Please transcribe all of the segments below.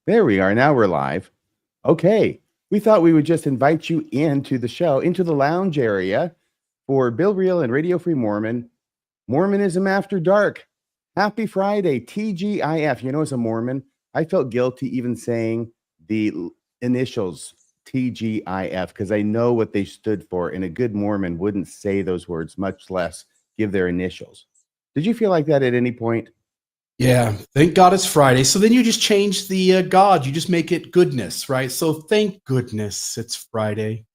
There we are. Now we're live. Okay. We thought we would just invite you into the show, into the lounge area for Bill Reel and Radio Free Mormon, Mormonism After Dark. Happy Friday, TGIF. You know, as a Mormon, I felt guilty even saying the initials TGIF because I know what they stood for, and a good Mormon wouldn't say those words, much less give their initials. Did you feel like that at any point? Yeah, thank God it's Friday. So then you just change the God. You just make it goodness, right? So thank goodness it's Friday.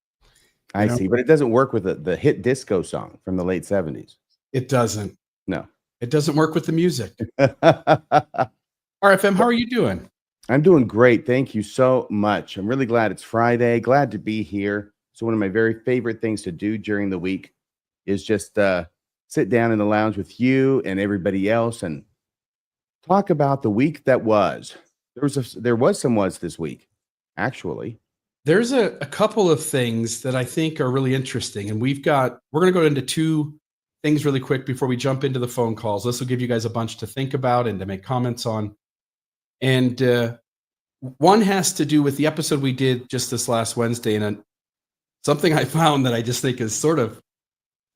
I see, but it doesn't work with the hit disco song from the late 70s. It doesn't. No. It doesn't work with the music. RFM, how are you doing? I'm doing great. Thank you so much. I'm really glad it's Friday. Glad to be here. So one of my very favorite things to do during the week is just sit down in the lounge with you and everybody else and talk about the week that was. There was some this week, actually. There's a couple of things that I think are really interesting, and we're going to go into two things really quick before we jump into the phone calls. This will give you guys a bunch to think about and to make comments on. And one has to do with the episode we did just this last Wednesday, and something I found that I just think is sort of,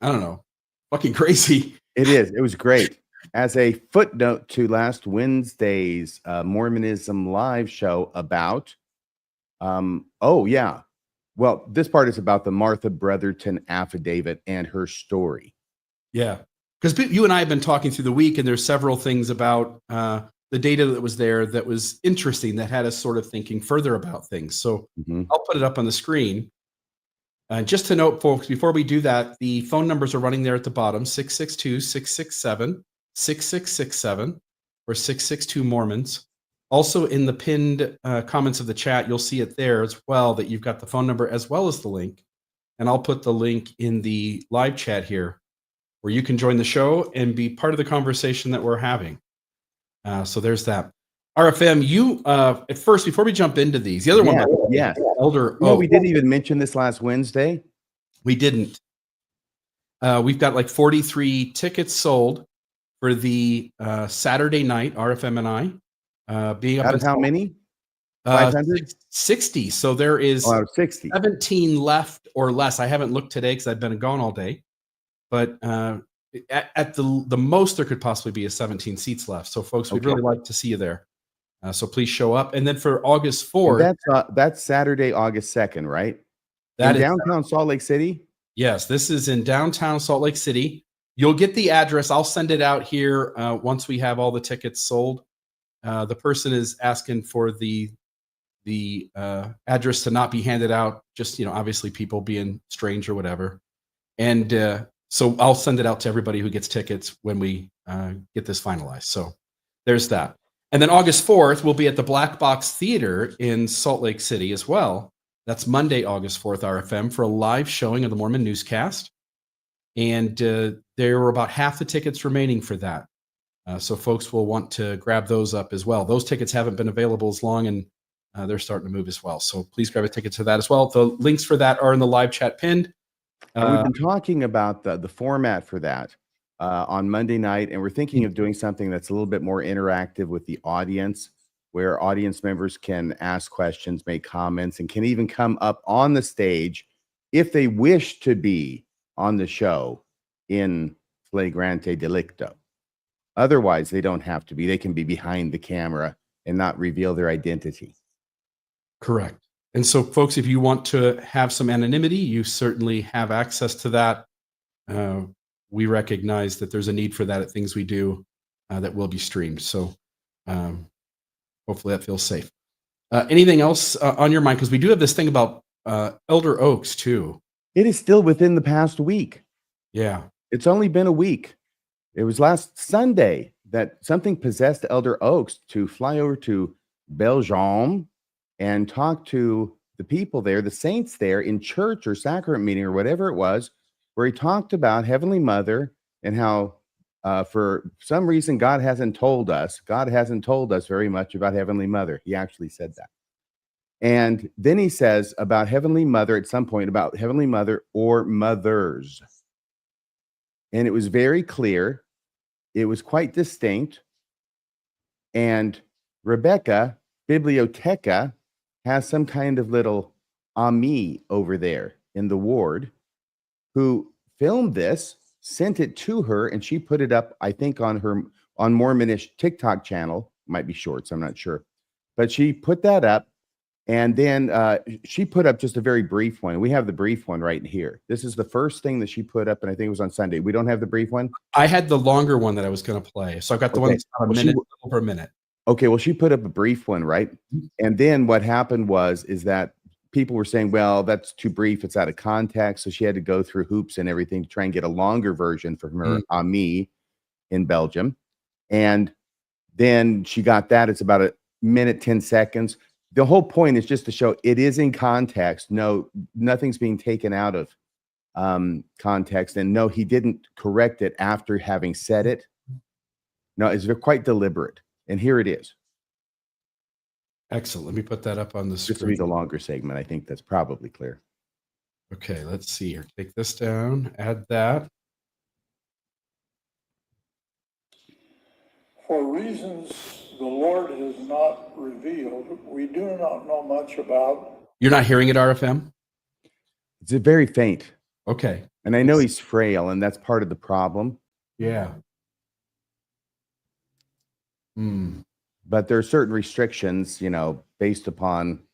I don't know, fucking crazy. It is. It was great. As a footnote to last Wednesday's Mormonism live show about, well, this part is about the Martha Brotherton affidavit and her story. Yeah, because you and I have been talking through the week, and there's several things about the data that was there that was interesting, that had us sort of thinking further about things. So I'll put it up on the screen. Just to note, folks, before we do that, the phone numbers are running there at the bottom, 662-667-6667 or 662 Mormons. Also in the pinned comments of the chat, you'll see it there as well, that you've got the phone number as well as the link. And I'll put the link in the live chat here where you can join the show and be part of the conversation that we're having. So there's that. RFM, you at first, before we jump into these, the other one, yes, Elder. No, we didn't even mention this last Wednesday. We didn't. We've got like 43 tickets sold for the Saturday night, RFM and I. Being up out of how many? 60. So there is 60. 17 left or less. I haven't looked today because I've been gone all day. But at the most, there could possibly be 17 seats left. So, folks, we'd really like to see you there. So please show up. And then for August 4th. That's Saturday, August 2nd, right? That in downtown Salt Lake City? Yes, this is in downtown Salt Lake City. You'll get the address. I'll send it out here once we have all the tickets sold. The person is asking for the address to not be handed out, just, obviously people being strange or whatever. And so I'll send it out to everybody who gets tickets when we get this finalized. So there's that. And then August 4th, we'll be at the Black Box Theater in Salt Lake City as well. That's Monday, August 4th, RFM, for a live showing of the Mormon newscast. And there were about half the tickets remaining for that. So folks will want to grab those up as well. Those tickets haven't been available as long, and they're starting to move as well. So please grab a ticket to that as well. The links for that are in the live chat pinned. We've been talking about the format for that on Monday night, and we're thinking of doing something that's a little bit more interactive with the audience, where audience members can ask questions, make comments, and can even come up on the stage if they wish to be on the show in flagrante delicto. Otherwise, they don't have to be. They can be behind the camera and not reveal their identity. Correct. And so, folks, if you want to have some anonymity, you certainly have access to that. We recognize that there's a need for that at things we do that will be streamed. So hopefully that feels safe. Anything else on your mind? Because we do have this thing about Elder Oaks, too. It is still within the past week. Yeah. It's only been a week. It was last Sunday that something possessed Elder Oaks to fly over to Belgium and talk to the people there, the saints there in church or sacrament meeting or whatever it was, where he talked about Heavenly Mother and how for some reason God hasn't told us very much about Heavenly Mother. He actually said that. And then he says about Heavenly Mother at some point, about Heavenly Mother or mothers. And it was very clear. It was quite distinct. And Rebecca Biblioteca has some kind of little ami over there in the ward who filmed this, sent it to her, and she put it up, I think, on Mormonish TikTok channel. Might be shorts, I'm not sure. But she put that up, and then she put up just a very brief one. We have the brief one right here. This is the first thing that she put up, and I think it was on Sunday. We don't have the brief one? I had the longer one that I was going to play. So I've got the one that's about a minute, over a minute. Okay, well, she put up a brief one, right? And then what happened is that people were saying, well, that's too brief. It's out of context. So she had to go through hoops and everything to try and get a longer version from her ami in Belgium. And then she got that. It's about a minute, 10 seconds. The whole point is just to show it is in context. No, nothing's being taken out of context. And no, he didn't correct it after having said it. No, it's quite deliberate. And here it is. Excellent. Let me put that up on the screen. This will be the longer segment. I think that's probably clear. Okay, let's see here. Take this down, add that. For reasons the Lord has not revealed, we do not know much about. You're not hearing it, RFM? It's very faint. Okay. And I know he's frail, and that's part of the problem. Yeah. But there are certain restrictions, based upon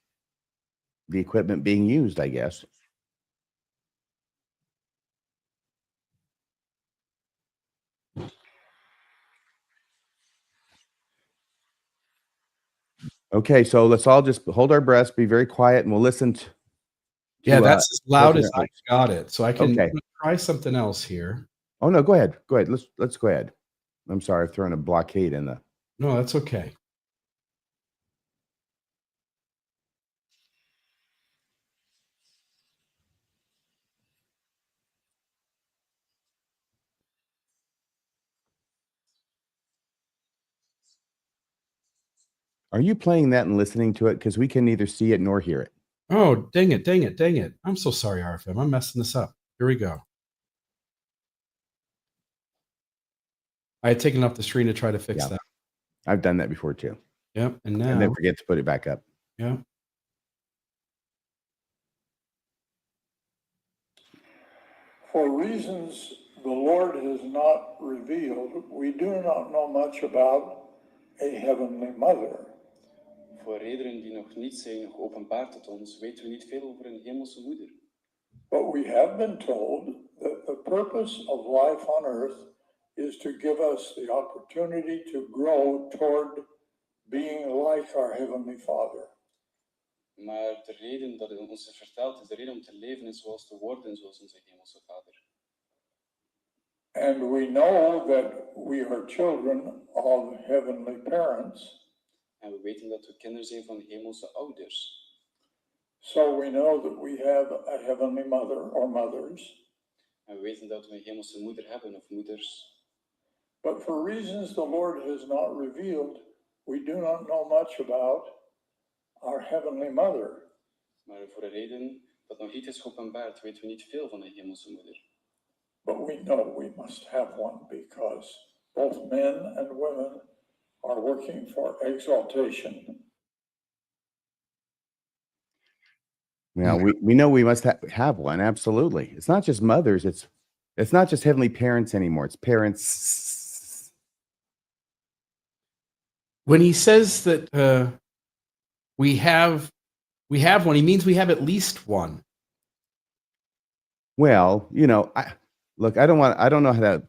the equipment being used, I guess. Okay, so let's all just hold our breaths, be very quiet, and we'll listen to that's as loud as I got it. So I can try something else here. Oh no, go ahead. Go ahead. Let's go ahead. I'm sorry, I've thrown a blockade in the. No, that's okay. Are you playing that and listening to it? Because we can neither see it nor hear it. Oh, dang it. I'm so sorry, RFM. I'm messing this up. Here we go. I had taken off the screen to try to fix that. I've done that before too. Yep. And then forget to put it back up. Yeah. For reasons the Lord has not revealed, we do not know much about a heavenly mother. Voor redenen die nog niet zijn geopenbaard tot ons, weten we niet veel over een hemelse moeder. But we have been told that the purpose of life on earth is to give us the opportunity to grow toward being like our Heavenly Father. Maar de reden dat het ons is verteld is de reden om te leven zoals te worden zoals onze hemelse Vader. And we know that we are children of heavenly parents. En we weten dat we kinderen zijn van hemelse ouders. So we know that we have a heavenly mother or mothers. En we weten dat we een hemelse moeder hebben of moeders. But for reasons the Lord has not revealed, we do not know much about our heavenly mother. Maar voor een reden dat nog niet is geopenbaard, weten we niet veel van de hemelse moeder. But we know we must have one because both men and women are working for exaltation. Yeah, we know we must have one. Absolutely. It's not just mothers. It's not just heavenly parents anymore. It's parents. When he says that we have one, he means we have at least one. Well, I don't know how to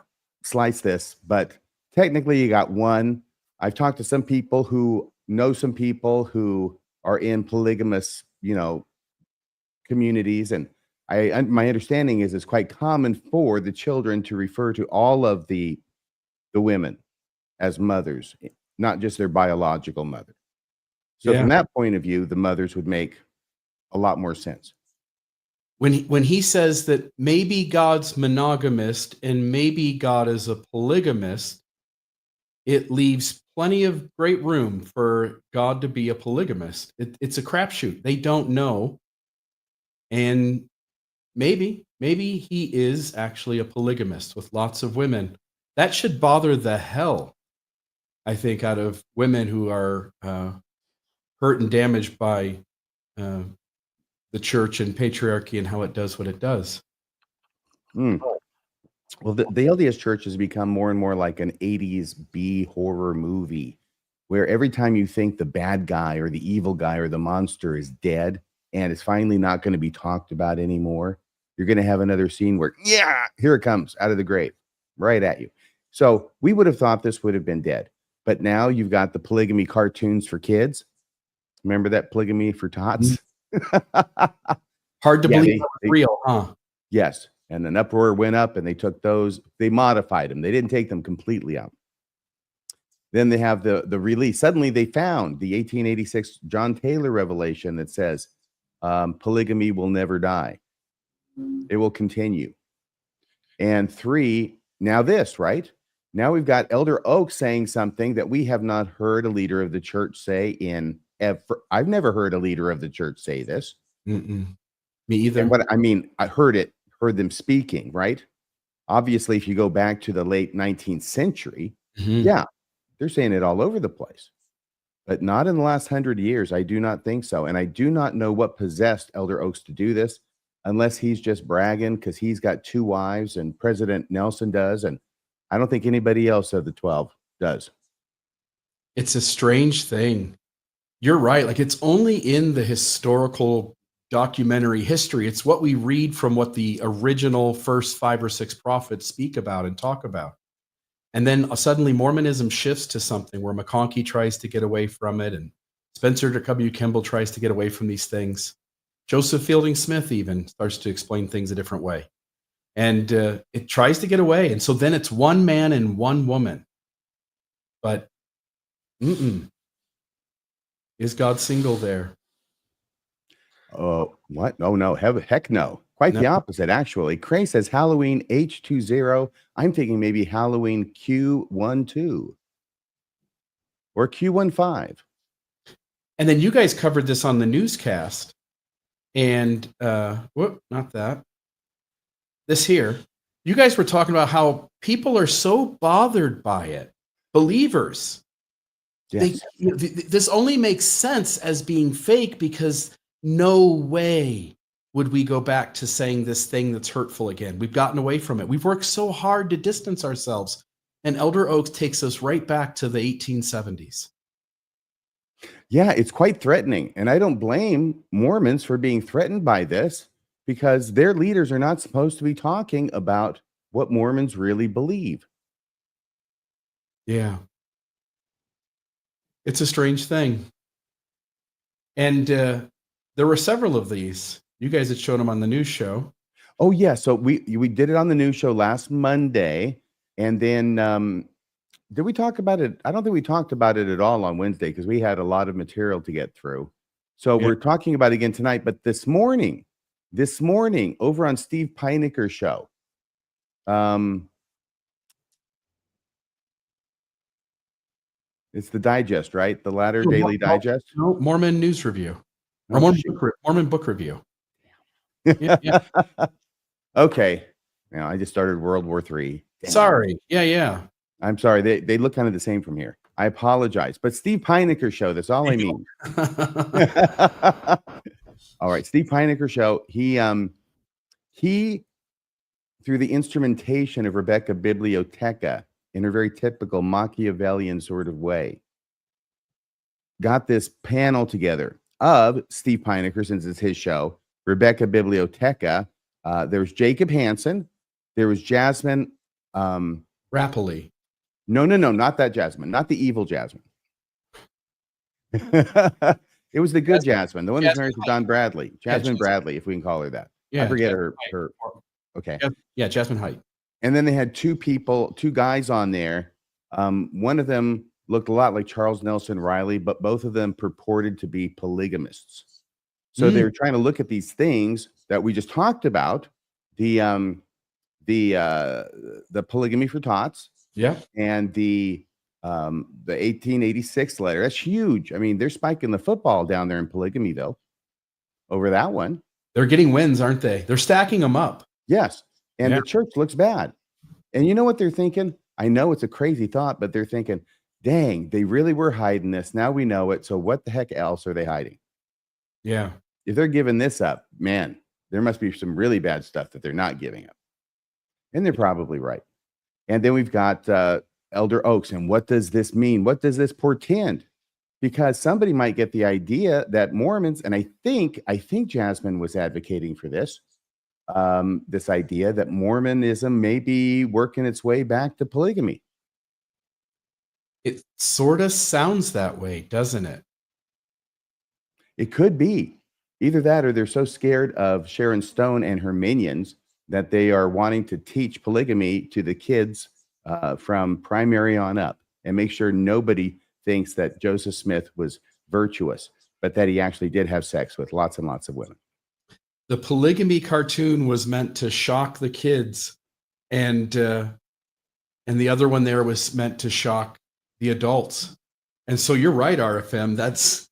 slice this, but technically you got one. I've talked to some people who know some people who are in polygamous, communities, and my understanding is it's quite common for the children to refer to all of the women as mothers, not just their biological mother. So from that point of view, the mothers would make a lot more sense. When he says that maybe God's monogamist and maybe God is a polygamist, it leaves plenty of great room for God to be a polygamist. It's a crapshoot. They don't know. And maybe he is actually a polygamist with lots of women. That should bother the hell, I think, out of women who are hurt and damaged by the church and patriarchy and how it does what it does. Well, the LDS Church has become more and more like an 80s B horror movie, where every time you think the bad guy or the evil guy or the monster is dead and it's finally not going to be talked about anymore, you're going to have another scene where, yeah, here it comes out of the grave, right at you. So we would have thought this would have been dead. But now you've got the polygamy cartoons for kids. Remember that Polygamy for Tots? Hard to Yeah, believe that was real, huh? Yes. And an uproar went up and they took those, they modified them. They didn't take them completely out. Then they have the release. Suddenly they found the 1886 John Taylor revelation that says polygamy will never die. It will continue. And 3, now this, right? Now we've got Elder Oaks saying something that we have not heard a leader of the church say in ever. I've never heard a leader of the church say this. Me either. And what I mean, I heard them speaking, right? Obviously, if you go back to the late 19th century, yeah, they're saying it all over the place. But not in the last 100 years. I do not think so. And I do not know what possessed Elder Oaks to do this, unless he's just bragging because he's got 2 wives and President Nelson does. And I don't think anybody else of the 12 does. It's a strange thing. You're right. Like, it's only in the historical documentary history. It's what we read from what the original first 5 or 6 prophets speak about and talk about. And then suddenly Mormonism shifts to something where McConkie tries to get away from it, and Spencer W. Kimball tries to get away from these things. Joseph Fielding Smith even starts to explain things a different way. And it tries to get away. And so then it's one man and one woman. But is God single there? Oh, what? Oh, no. Heck no. Quite the opposite, actually. Cray says Halloween H20. I'm thinking maybe Halloween Q12 or Q15. And then you guys covered this on the newscast. And, not that. This here. You guys were talking about how people are so bothered by it. Believers. Yes. This only makes sense as being fake because no way would we go back to saying this thing that's hurtful again. We've gotten away from it. We've worked so hard to distance ourselves. And Elder Oaks takes us right back to the 1870s. Yeah, it's quite threatening. And I don't blame Mormons for being threatened by this because their leaders are not supposed to be talking about what Mormons really believe. Yeah. It's a strange thing. And there were several of these. You guys had shown them on the news show. Oh, yeah. So we did it on the news show last Monday. And then did we talk about it? I don't think we talked about it at all on Wednesday because we had a lot of material to get through. So we're talking about it again tonight. But this morning, over on Steve Pinegar's show, it's the digest, right? The Latter Daily Digest. No, Mormon News Review. Or Mormon Book Review. Yeah. Okay. Now I just started World War III. Sorry. Yeah. I'm sorry. They look kind of the same from here. I apologize. But Steve Pinegar's show, that's all I mean. All right. Steve Pinegar's show. He through the instrumentation of Rebecca Biblioteca in a very typical Machiavellian sort of way, got this panel together of Steve Pinegar, since it's his show, Rebecca Biblioteca. There was Jacob Hansen. There was Jasmine. Rapoli. No, not that Jasmine. Not the evil Jasmine. It was the good Jasmine, the one that's married to Don Bradley. Jasmine Bradley, if we can call her that. Yeah, I forget her. Okay. Yeah, Jasmine Height. And then they had 2 guys on there. One of them looked a lot like Charles Nelson Riley, but both of them purported to be polygamists. So they were trying to look at these things that we just talked about, the Polygamy for Tots, and the 1886 letter. That's huge. I mean, they're spiking the football down there in Polygamyville over that one. They're getting wins, aren't they? They're stacking them up. Yes. And the church looks bad. And you know what they're thinking? I know it's a crazy thought, but they're thinking, dang, they really were hiding this. Now we know it. So what the heck else are they hiding? Yeah. If they're giving this up, man, there must be some really bad stuff that they're not giving up. And they're probably right. And then we've got Elder Oaks. And what does this mean? What does this portend? Because somebody might get the idea that Mormons, and I think Jasmine was advocating for this, this idea that Mormonism may be working its way back to polygamy. It sort of sounds that way, doesn't it? It could be either that, or they're so scared of Sharon Stone and her minions that they are wanting to teach polygamy to the kids from primary on up and make sure nobody thinks that Joseph Smith was virtuous, but that he actually did have sex with lots and lots of women. The polygamy cartoon was meant to shock the kids, and the other one there was meant to shock the adults. And so you're right, RFM.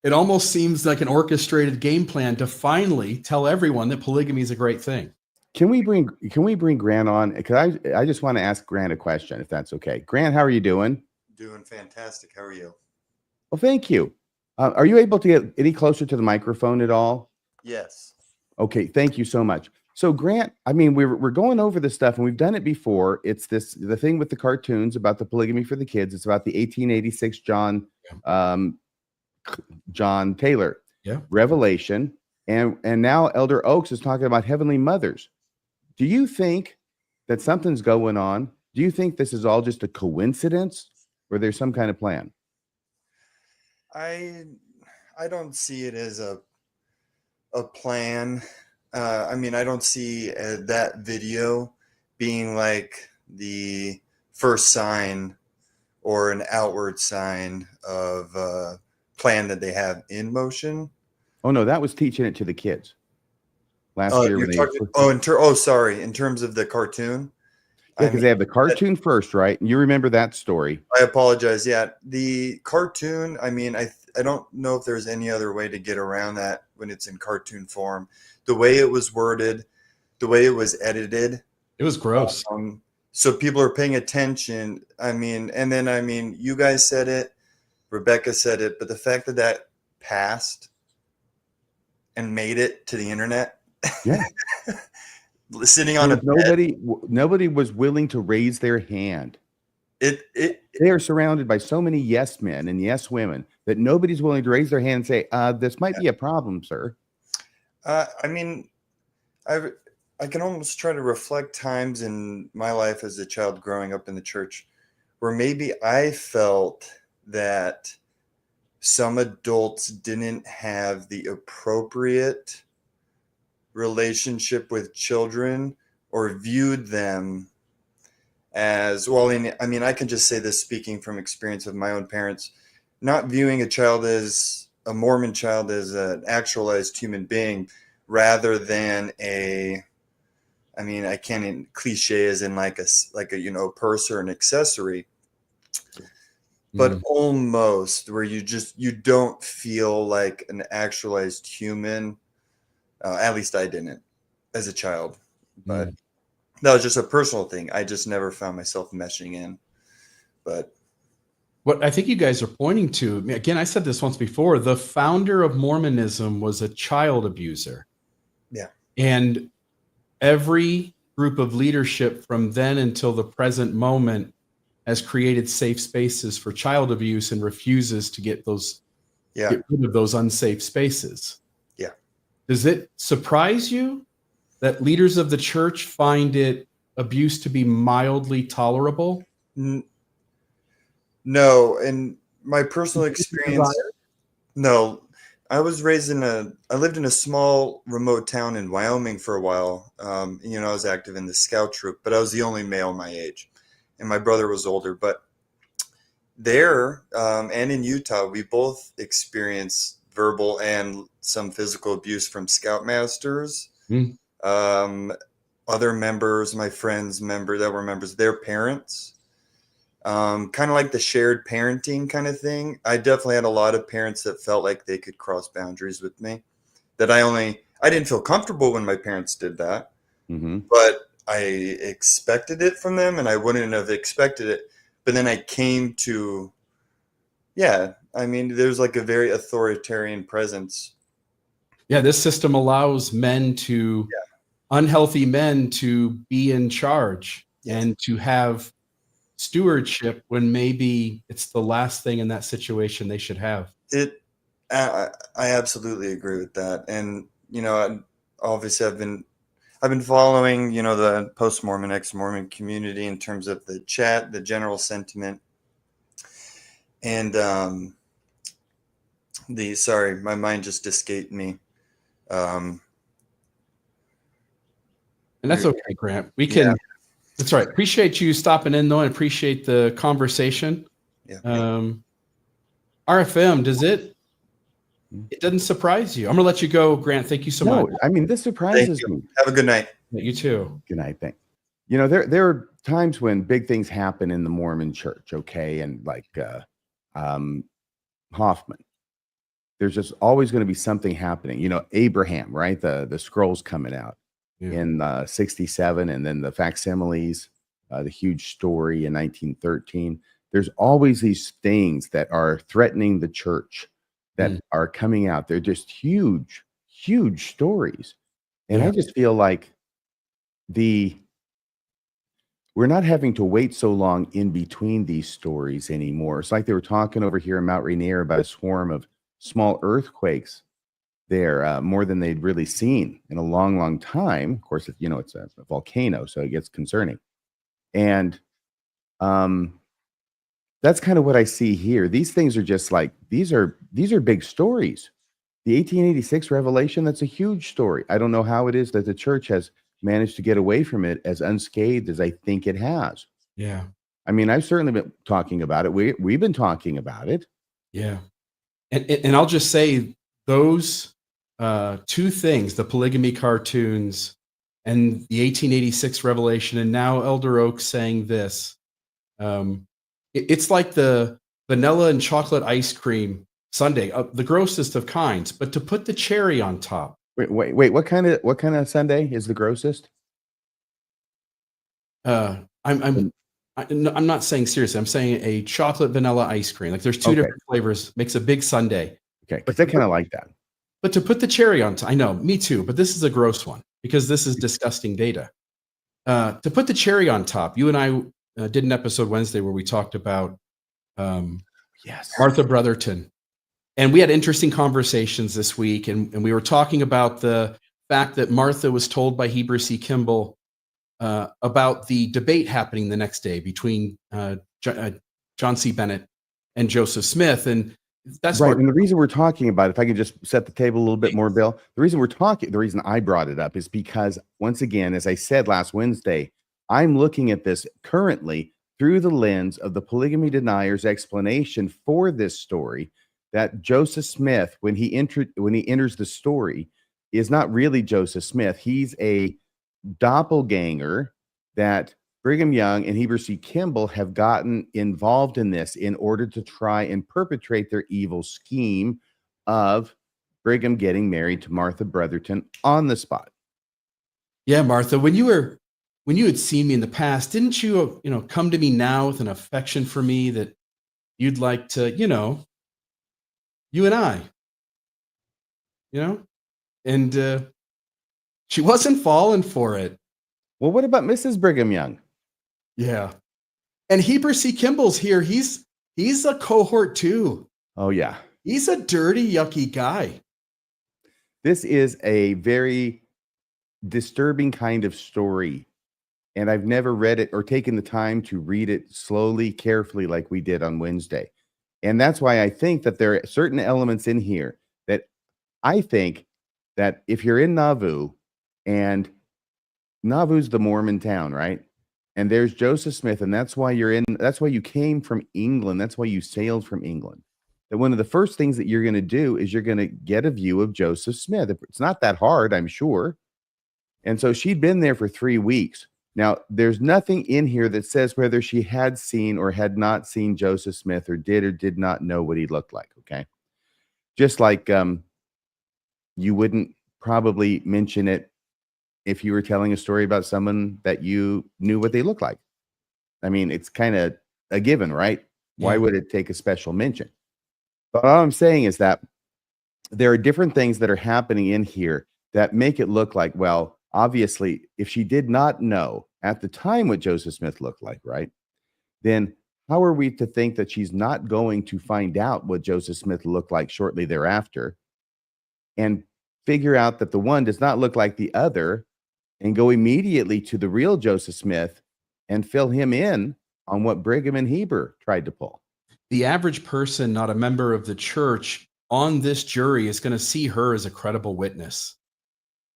It almost seems like an orchestrated game plan to finally tell everyone that polygamy is a great thing. Can we bring Grant on? Because I just want to ask Grant a question, if that's okay. Grant, how are you doing? Doing fantastic. How are you? Well, thank you. Are you able to get any closer to the microphone at all? Yes. Okay, thank you so much. So Grant, I mean, we're going over this stuff and we've done it before. It's the thing with the cartoons about the polygamy for the kids. It's about the 1886 John Taylor revelation. And now Elder Oaks is talking about heavenly mothers. Do you think that something's going on? Do you think this is all just a coincidence or there's some kind of plan? I don't see it as a plan. I mean, I don't see that video being like the first sign or an outward sign of a plan that they have in motion. Oh no, that was teaching it to the kids last year. Sorry. In terms of the cartoon. Yeah, because they have the cartoon first, right? And you remember that story. I apologize. Yeah, the cartoon, I mean, I don't know if there's any other way to get around that when it's in cartoon form. The way it was worded, the way it was edited. It was gross. So people are paying attention. I mean, and then, I mean, you guys said it, Rebecca said it, but the fact that that passed and made it to the internet. Yeah. Sitting on a nobody was willing to raise their hand. They are surrounded by so many yes men and yes women that nobody's willing to raise their hand and say, this might be a problem, sir. I mean, I can almost try to reflect times in my life as a child growing up in the church where maybe I felt that some adults didn't have the appropriate relationship with children or viewed them as well. I mean, I can just say this speaking from experience of my own parents, not viewing a child as a Mormon child as an actualized human being rather than I can't even cliche as in like a purse or an accessory, but almost where you don't feel like an actualized human. At least I didn't as a child, but that was just a personal thing. I just never found myself meshing in. But what I think you guys are pointing to, again, I said this once before, the founder of Mormonism was a child abuser. Yeah. And every group of leadership from then until the present moment has created safe spaces for child abuse and refuses to get rid of those unsafe spaces. Yeah. Does it surprise you that leaders of the church find abuse to be mildly tolerable? No, in my personal experience, no. I was I lived in a small remote town in Wyoming for a while. I was active in the scout troop, but I was the only male my age, and my brother was older. But there and in Utah, we both experienced verbal and some physical abuse from scoutmasters, other members, my friends' that were members, their parents. Kind of like the shared parenting kind of thing. I definitely had a lot of parents that felt like they could cross boundaries with me, that I didn't feel comfortable when my parents did that, but I expected it from them and I wouldn't have expected it. but then I came to, yeah, I mean, there's like a very authoritarian presence. Yeah, this system allows men to, unhealthy men to be in charge and to have stewardship when maybe it's the last thing in that situation they should have. I absolutely agree with that. And, you know, obviously I've been following, you know, the post-Mormon, ex-Mormon community in terms of the chat, the general sentiment. And sorry, my mind just escaped me. And that's okay, Grant. We can, that's right. Appreciate you stopping in though, and appreciate the conversation. Yeah. RFM, it doesn't surprise you. I'm gonna let you go, Grant. Thank you so much. I mean, this surprises me. Have a good night. You too. Good night. Thanks. You know, there are times when big things happen in the Mormon church, okay? And like Hoffman, there's just always going to be something happening. You know, Abraham, right? The scrolls coming out in 67, and then the facsimiles, the huge story in 1913. There's always these things that are threatening the church that are coming out. They're just huge, huge stories. And I just feel like we're not having to wait so long in between these stories anymore. It's like they were talking over here in Mount Rainier about a swarm of small earthquakes there, more than they'd really seen in a long, long time. Of course, you know, it's a volcano, so it gets concerning. And that's kind of what I see here. These things are just like, these are big stories. The 1886 revelation, that's a huge story. I don't know how it is that the church has managed to get away from it as unscathed as I think it has. Yeah. I mean, I've certainly been talking about it. We've been talking about it. Yeah. And I'll just say those two things, the polygamy cartoons and the 1886 revelation, and now Elder Oaks saying this, it's like the vanilla and chocolate ice cream sundae, the grossest of kinds, but to put the cherry on top. Wait, what kind of sundae is the grossest? I'm not saying seriously. I'm saying a chocolate vanilla ice cream. Like there's two different flavors, makes a big sundae. Okay, because I kind of like that. But to put the cherry on top, I know, me too. But this is a gross one because this is disgusting data. To put the cherry on top, you and I did an episode Wednesday where we talked about Martha Brotherton. And we had interesting conversations this week, and we were talking about the fact that Martha was told by Heber C. Kimball about the debate happening the next day between John C. Bennett and Joseph Smith. And that's right. And the reason we're talking about it, if I could just set the table a little bit more, Bill, the reason I brought it up is because, once again, as I said last Wednesday, I'm looking at this currently through the lens of the polygamy denier's explanation for this story, that Joseph Smith, when he enters the story, is not really Joseph Smith. He's a doppelganger that Brigham Young and Heber C. Kimball have gotten involved in this in order to try and perpetrate their evil scheme of Brigham getting married to Martha Brotherton on the spot. Yeah, Martha, when you had seen me in the past, didn't you, come to me now with an affection for me that you'd like to, you and I, and she wasn't falling for it. Well, what about Mrs. Brigham Young? Yeah. And Heber C. Kimball's here. He's a cohort too. Oh, yeah. He's a dirty, yucky guy. This is a very disturbing kind of story. And I've never read it or taken the time to read it slowly, carefully, like we did on Wednesday. And that's why I think that there are certain elements in here that I think that if you're in Nauvoo, and Nauvoo's the Mormon town, right? And there's Joseph Smith, and that's why you came from England. That's why you sailed from England. That one of the first things that you're going to do is you're going to get a view of Joseph Smith. It's not that hard, I'm sure. And so she'd been there for 3 weeks. Now, there's nothing in here that says whether she had seen or had not seen Joseph Smith, or did not know what he looked like, okay? Just like you wouldn't probably mention it if you were telling a story about someone that you knew what they looked like. I mean, it's kind of a given, right? Why Yeah. would it take a special mention? But all I'm saying is that there are different things that are happening in here that make it look like, well, obviously, if she did not know at the time what Joseph Smith looked like, right? Then how are we to think that she's not going to find out what Joseph Smith looked like shortly thereafter and figure out that the one does not look like the other and go immediately to the real Joseph Smith and fill him in on what Brigham and Heber tried to pull? The average person, not a member of the church, on this jury is going to see her as a credible witness.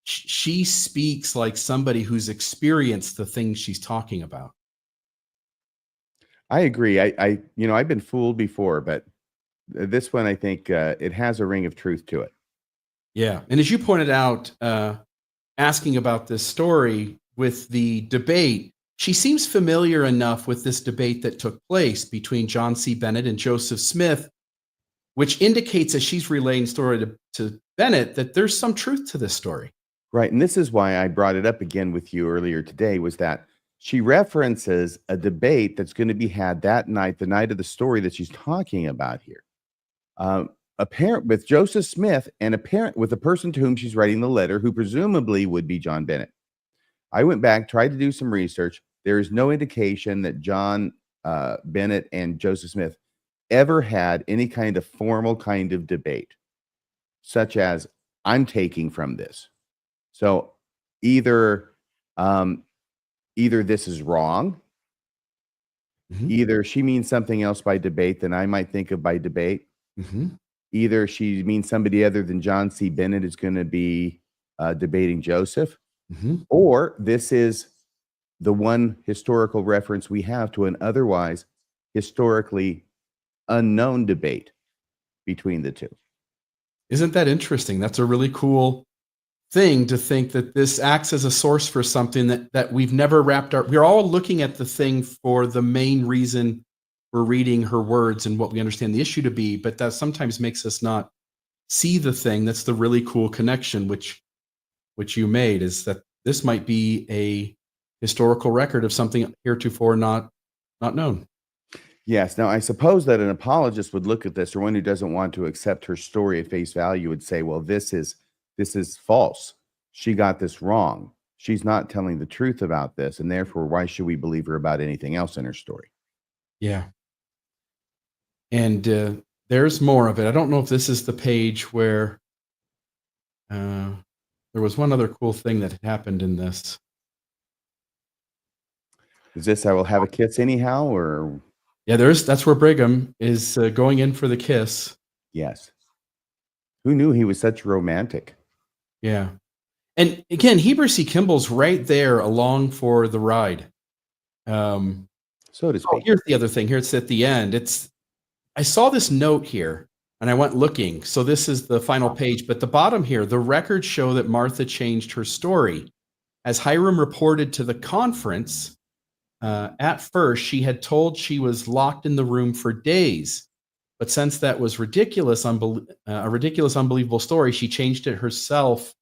She speaks like somebody who's experienced the things she's talking about. I agree. I've been fooled before, but this one, I think it has a ring of truth to it. Yeah. And as you pointed out, asking about this story with the debate, she seems familiar enough with this debate that took place between John C. Bennett and Joseph Smith, which indicates as she's relaying story to Bennett that there's some truth to this story. Right. And this is why I brought it up again with you earlier today, was that she references a debate that's going to be had that night, the night of the story that she's talking about here. Apparent with Joseph Smith and apparent with the person to whom she's writing the letter, who presumably would be John Bennett. I went back, tried to do some research. There is no indication that John Bennett and Joseph Smith ever had any kind of formal kind of debate, such as I'm taking from this. So either this is wrong, either she means something else by debate than I might think of by debate. Either she means somebody other than John C. Bennett is going to be debating Joseph, or this is the one historical reference we have to an otherwise historically unknown debate between the two. Isn't that interesting? That's a really cool thing to think that this acts as a source for something that we've never wrapped our... We're all looking at the thing for the main reason we're reading her words and what we understand the issue to be, but that sometimes makes us not see the thing. That's the really cool connection which you made, is that this might be a historical record of something heretofore not known. Yes. Now, I suppose that an apologist would look at this, or one who doesn't want to accept her story at face value would say, well, this is false. She got this wrong. She's not telling the truth about this, and therefore, why should we believe her about anything else in her story? Yeah. And there's more of it. I don't know if this is the page where there was one other cool thing that happened in this. Is this I will have a kiss anyhow, or? Yeah, that's where Brigham is going in for the kiss. Yes. Who knew he was such romantic? Yeah. And again, Heber C. Kimball's right there along for the ride. So to speak. Oh, here's the other thing. Here it's at the end. I saw this note here and I went looking. So this is the final page, but the bottom here, the records show that Martha changed her story. As Hiram reported to the conference, at first she had told she was locked in the room for days, but since that was a ridiculous, unbelievable story, she changed it herself.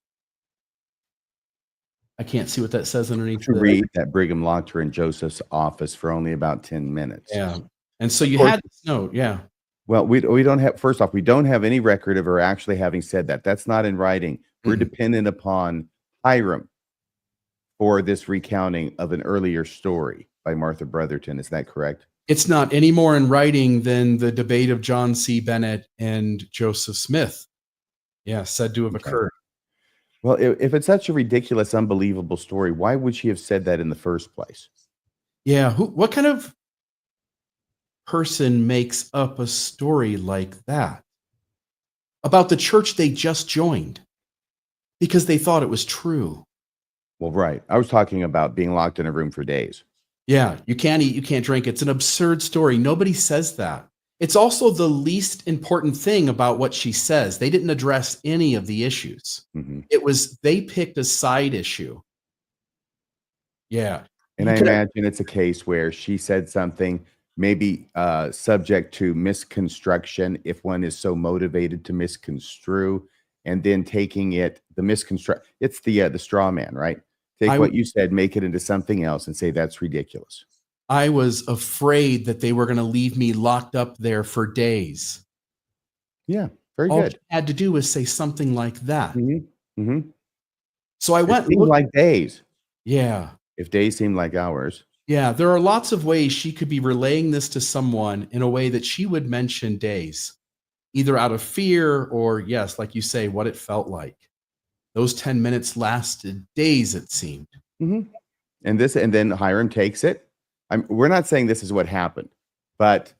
I can't see what that says underneath. To read that Brigham locked her in Joseph's office for only about 10 minutes. Yeah. And so you had this note. Yeah. Well, we don't have, first off, we don't have any record of her actually having said that. That's not in writing. We're dependent upon Hiram for this recounting of an earlier story by Martha Brotherton. Is that correct? It's not any more in writing than the debate of John C. Bennett and Joseph Smith. Yeah, said to have occurred. Well, if it's such a ridiculous, unbelievable story, why would she have said that in the first place? Yeah, what kind of person makes up a story like that about the church they just joined because they thought it was true? Well, right. I was talking about being locked in a room for days. Yeah, you can't eat, you can't drink. It's an absurd story. Nobody says that. It's also the least important thing about what she says. They didn't address any of the issues. They picked a side issue. Yeah. And I imagine it's a case where she said something maybe subject to misconstruction if one is so motivated to misconstrue, and then taking it, it's the straw man, right? Take what you said, make it into something else and say that's ridiculous. I was afraid that they were going to leave me locked up there for days. Yeah, very All good. she had to do was say something like that. Mm-hmm. Mm-hmm. So I It went seemed like days. Yeah. If days seem like hours. Yeah, there are lots of ways she could be relaying this to someone in a way that she would mention days, either out of fear or, yes, like you say, what it felt like. Those 10 minutes lasted days, it seemed. Mm-hmm. And then Hiram takes it. We're not saying this is what happened, but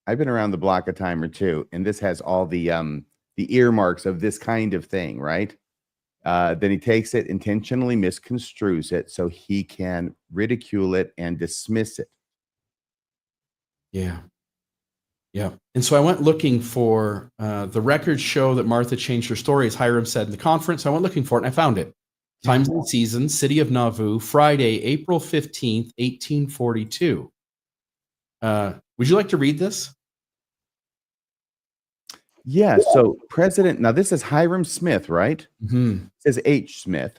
I've been around the block a time or two, and this has all the earmarks of this kind of thing, right? Then he takes it, intentionally misconstrues it so he can ridicule it and dismiss it. Yeah. Yeah. And so I went looking for the records show that Martha changed her story, as Hiram said in the conference. I went looking for it and I found it. Times and Seasons, City of Nauvoo, Friday, April 15th, 1842. Would you like to read this? Yeah. So now this is Hiram Smith, right? Mm-hmm. It says H. Smith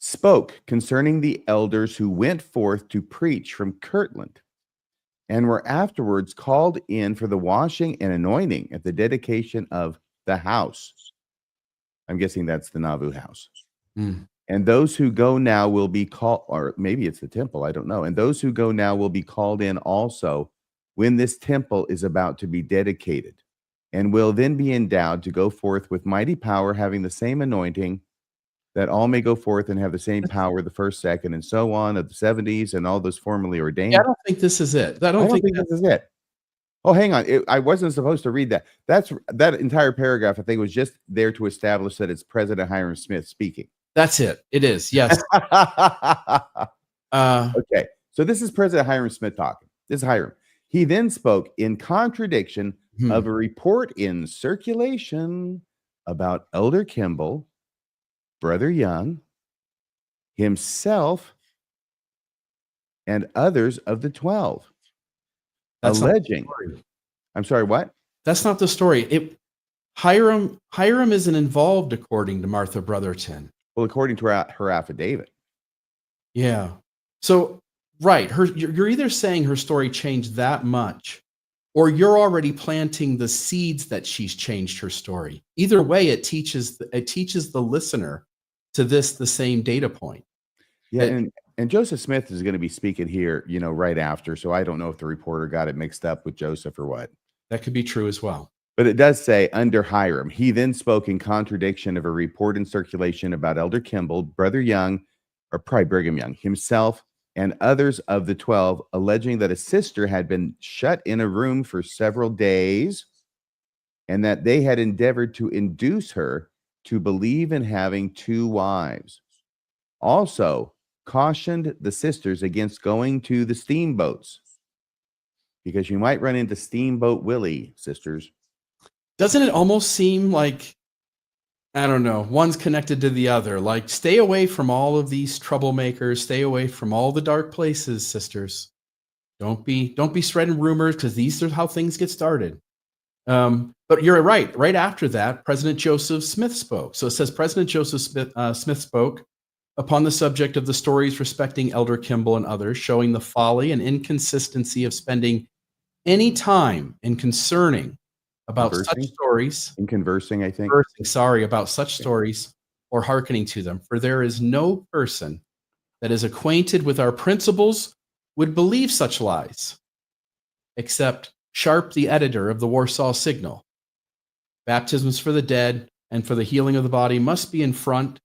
spoke concerning the elders who went forth to preach from Kirtland and were afterwards called in for the washing and anointing at the dedication of the house. I'm guessing that's the Nauvoo house. Mm. And those who go now will be called, or maybe it's the temple, I don't know. And those who go now will be called in also when this temple is about to be dedicated, and will then be endowed to go forth with mighty power, having the same anointing, that all may go forth and have the same power, the first, second, and so on, of the 70s and all those formerly ordained. Yeah, I don't think this is it. I don't think this is it. Oh, hang on. I wasn't supposed to read that. That entire paragraph, I think, was just there to establish that it's President Hiram Smith speaking. That's it. It is. Yes. Okay. So this is President Hiram Smith talking. This is Hiram. He then spoke in contradiction of a report in circulation about Elder Kimball, Brother Young, himself, and others of the 12, alleging. I'm sorry, what? That's not the story. Hiram isn't involved, according to Martha Brotherton. Well, according to her affidavit. Yeah. So, right. You're either saying her story changed that much, or you're already planting the seeds that she's changed her story. Either way, it teaches the listener to the same data point. Yeah, and Joseph Smith is going to be speaking here, right after. So I don't know if the reporter got it mixed up with Joseph or what. That could be true as well. But it does say, under Hiram, he then spoke in contradiction of a report in circulation about Elder Kimball, Brother Young, or probably Brigham Young, himself, and others of the 12, alleging that a sister had been shut in a room for several days and that they had endeavored to induce her to believe in having 2 wives. Also, cautioned the sisters against going to the steamboats because you might run into Steamboat Willie, sisters. Doesn't it almost seem like, I don't know, one's connected to the other? Like, stay away from all of these troublemakers. Stay away from all the dark places, sisters. Don't be spreading rumors, because these are how things get started. But you're right. Right after that, President Joseph Smith spoke. So it says President Joseph Smith spoke upon the subject of the stories respecting Elder Kimball and others, showing the folly and inconsistency of spending any time in concerning about such stories. In conversing, I think. About such stories or hearkening to them. For there is no person that is acquainted with our principles would believe such lies, except Sharp, the editor of the Warsaw Signal. Baptisms for the dead and for the healing of the body must be in the front.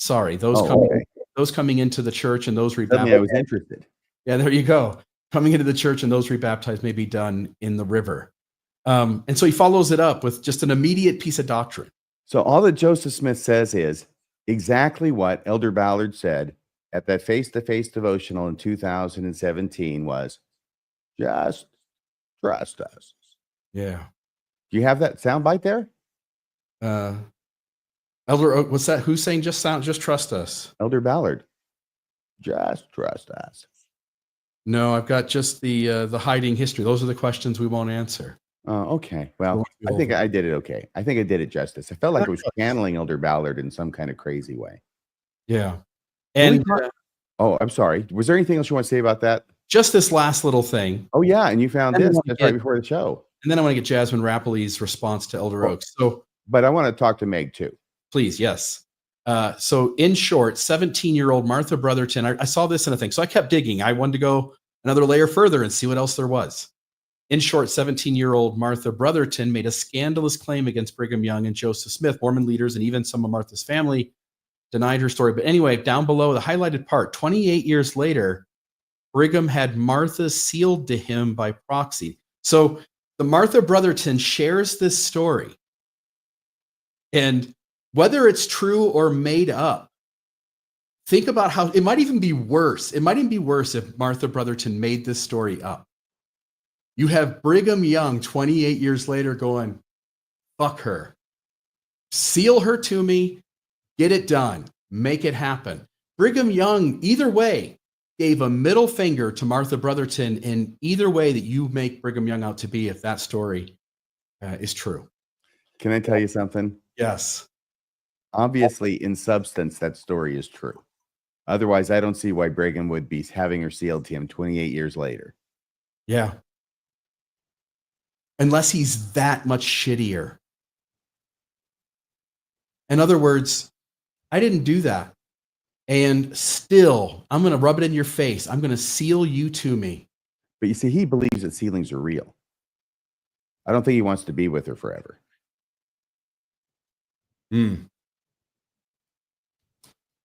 Sorry, those coming into the church and those rebaptized. Suddenly I was interested. Yeah, there you go. Coming into the church and those rebaptized may be done in the river. And so he follows it up with just an immediate piece of doctrine. So all that Joseph Smith says is exactly what Elder Ballard said at that face-to-face devotional in 2017 was, just trust us. Yeah. Do you have that soundbite there? Elder Oak, what's that? Who's saying just trust us? Elder Ballard. Just trust us. No, I've got just the hiding history. Those are the questions we won't answer. Okay. Well, I think I did it okay. I think I did it justice. I felt like I was channeling Elder Ballard in some kind of crazy way. Yeah. And Oh, I'm sorry. Was there anything else you want to say about that? Just this last little thing. Oh, yeah. And you found And this then just I right get- before the show. And then I want to get Jasmine Rappley's response to Elder Oh. Oaks. So But I want to talk to Meg too. please, yes. So in short, 17-year-old Martha Brotherton, I saw this in a thing. So I kept digging. I wanted to go another layer further and see what else there was. In short, 17-year-old Martha Brotherton made a scandalous claim against Brigham Young and Joseph Smith. Mormon leaders and even some of Martha's family denied her story. But anyway, down below, the highlighted part, 28 years later, Brigham had Martha sealed to him by proxy. So the Martha Brotherton shares this story. And whether it's true or made up, think about how it might even be worse. It might even be worse if Martha Brotherton made this story up. You have Brigham Young 28 years later going, fuck her. Seal her to me. Get it done. Make it happen. Brigham Young, either way, gave a middle finger to Martha Brotherton in either way that you make Brigham Young out to be, if that story is true. Can I tell you something? Yes. Obviously, in substance, that story is true. Otherwise, I don't see why Brigham would be having her sealed to him 28 years later. Yeah. Unless he's that much shittier. In other words, I didn't do that. And still, I'm going to rub it in your face. I'm going to seal you to me. But you see, he believes that sealings are real. I don't think he wants to be with her forever.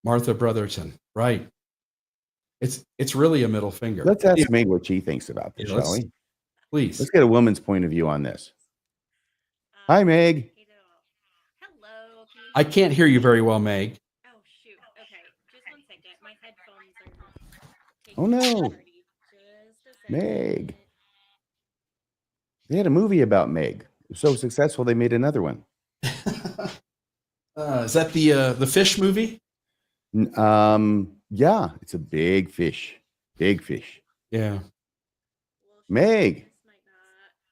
Martha Brotherton, right. It's really a middle finger. Let's ask Meg what she thinks about this, Yeah, shall we? Please. Let's get a woman's point of view on this. Hi, Meg. Hello. I can't hear you very well, Meg. Oh, shoot. Okay. Just one second. My headphones are taking Oh, no. priority. Just a second. Meg. They had a movie about Meg. It was so successful, they made another one. Is that the fish movie? Yeah, it's a big fish. Big fish. Yeah. Well, Meg.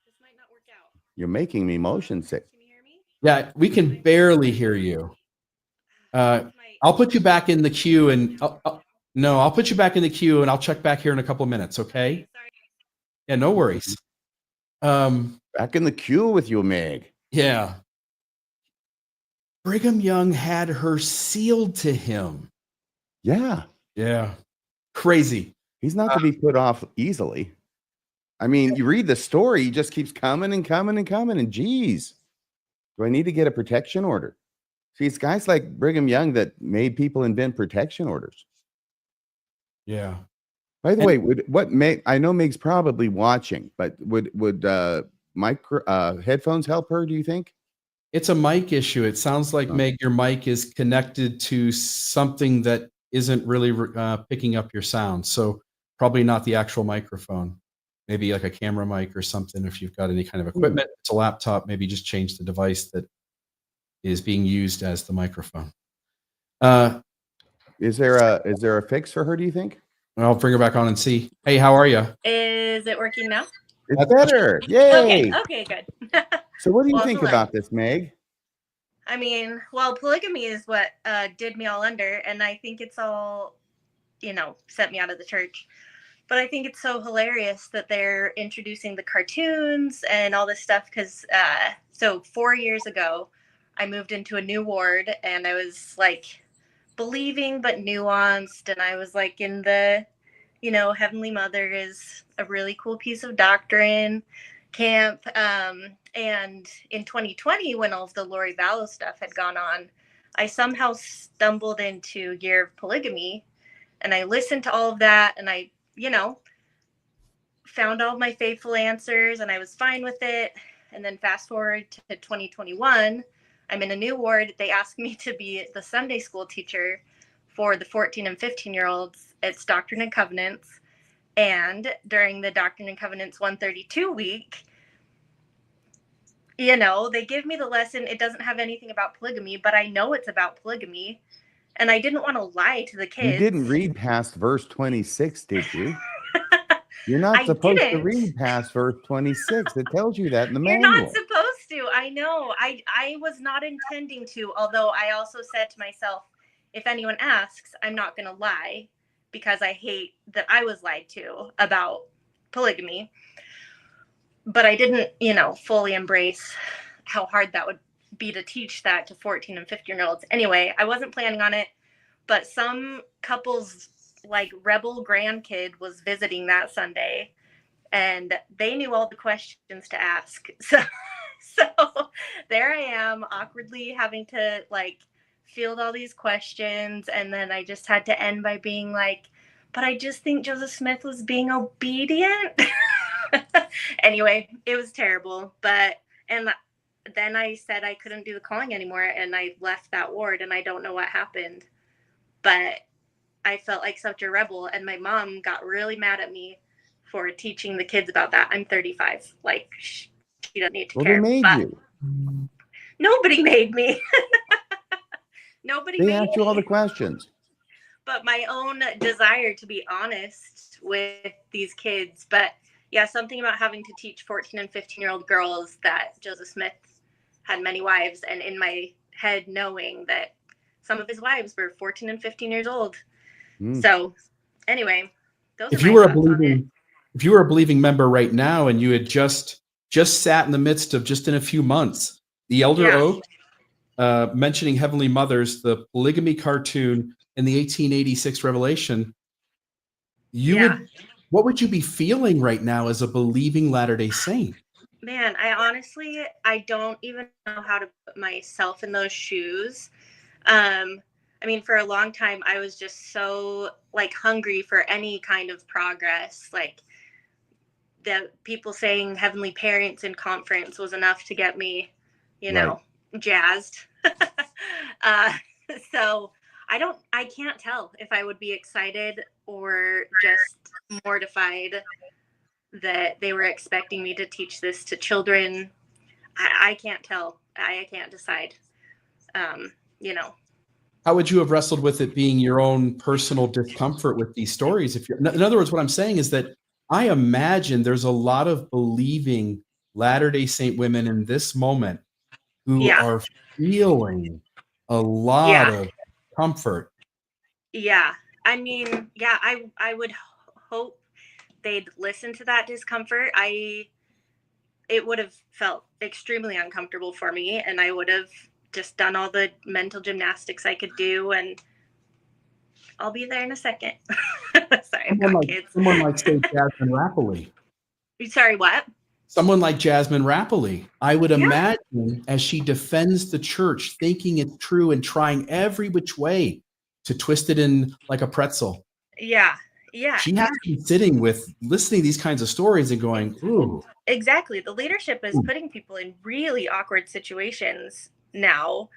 This might not work out. You're making me motion sick. Can you hear me? Yeah, we can barely hear you. I'll put you back in the queue and I'll put you back in the queue and I'll check back here in a couple of minutes, okay? Sorry. Yeah, no worries. Back in the queue with you, Meg. Yeah. Brigham Young had her sealed to him. Yeah. Yeah. Crazy. He's not to be put off easily. I mean, you read the story, he just keeps coming and coming and coming. And geez, do I need to get a protection order? See, it's guys like Brigham Young that made people invent protection orders. Yeah. By the way, what Meg? I know Meg's probably watching, but would headphones help her? Do you think? It's a mic issue. It sounds like, Meg, your mic is connected to something that isn't really picking up your sound. So probably not the actual microphone. Maybe like a camera mic or something. If you've got any kind of equipment, it's a laptop, maybe just change the device that is being used as the microphone. Is there a fix for her? Do you think? I'll bring her back on and see. Hey, how are you? Is it working now? It's better. Yay! Okay, good. So, what do you Well, think hold on. about this, Meg? I mean, well, polygamy is what did me all under, and I think it's all, sent me out of the church. But I think it's so hilarious that they're introducing the cartoons and all this stuff because, so 4 years ago, I moved into a new ward, and I was like believing but nuanced, and I was like in the, Heavenly Mother is a really cool piece of doctrine camp. And in 2020, when all of the Lori Vallow stuff had gone on, I somehow stumbled into Year of Polygamy, and I listened to all of that, and I, found all of my faithful answers, and I was fine with it. And then fast forward to 2021, I'm in a new ward. They asked me to be the Sunday school teacher for the 14 and 15-year-olds. It's Doctrine and Covenants. And during the Doctrine and Covenants 132 week, they give me the lesson. It doesn't have anything about polygamy, but I know it's about polygamy. And I didn't want to lie to the kids. You didn't read past verse 26, did you? You're not supposed to read past verse 26. It tells you that in the manual. You're not supposed to. I know. I was not intending to, although I also said to myself, if anyone asks, I'm not going to lie. because I hate that I was lied to about polygamy. But I didn't, fully embrace how hard that would be to teach that to 14 and 15-year-olds. Anyway, I wasn't planning on it, but some couple's like rebel grandkid was visiting that Sunday, and they knew all the questions to ask. So there I am, awkwardly having to like field all these questions, and then I just had to end by being like, but I just think Joseph Smith was being obedient. Anyway, it was terrible, and then I said I couldn't do the calling anymore, and I left that ward, and I don't know what happened, but I felt like such a rebel, and my mom got really mad at me for teaching the kids about that. I'm 35. Like, she doesn't need to care. They made you. Nobody made me. Nobody They made asked you me. all the questions. But my own desire to be honest with these kids. But yeah, something about having to teach 14 and 15-year-old girls that Joseph Smith had many wives, and in my head knowing that some of his wives were 14 and 15 years old. So anyway, if you were a believing member right now, and you had just sat in the midst of, just in a few months, the Elder Oak mentioning Heavenly Mothers, the polygamy cartoon, and the 1886 Revelation, what would you be feeling right now as a believing Latter-day Saint? Man, I don't even know how to put myself in those shoes. I mean, for a long time, I was just so like hungry for any kind of progress. Like, the people saying heavenly parents in conference was enough to get me, jazzed. So I can't tell if I would be excited or just mortified that they were expecting me to teach this to children. I can't tell. I can't decide. How would you have wrestled with it being your own personal discomfort with these stories? In other words, what I'm saying is that I imagine there's a lot of believing Latter-day Saint women in this moment who are feeling a lot of comfort. Yeah. I mean, I would hope they'd listen to that discomfort. It would have felt extremely uncomfortable for me, and I would have just done all the mental gymnastics I could do, and I'll be there in a second. Sorry, I've got kids. Someone like, say, Jasmine Rapoli. Sorry, what? Someone like Jasmine Rapoli, I would imagine, as she defends the church, thinking it's true and trying every which way to twist it in like a pretzel. Yeah. She has to be sitting listening to these kinds of stories and going, ooh. Exactly. The leadership is putting people in really awkward situations now.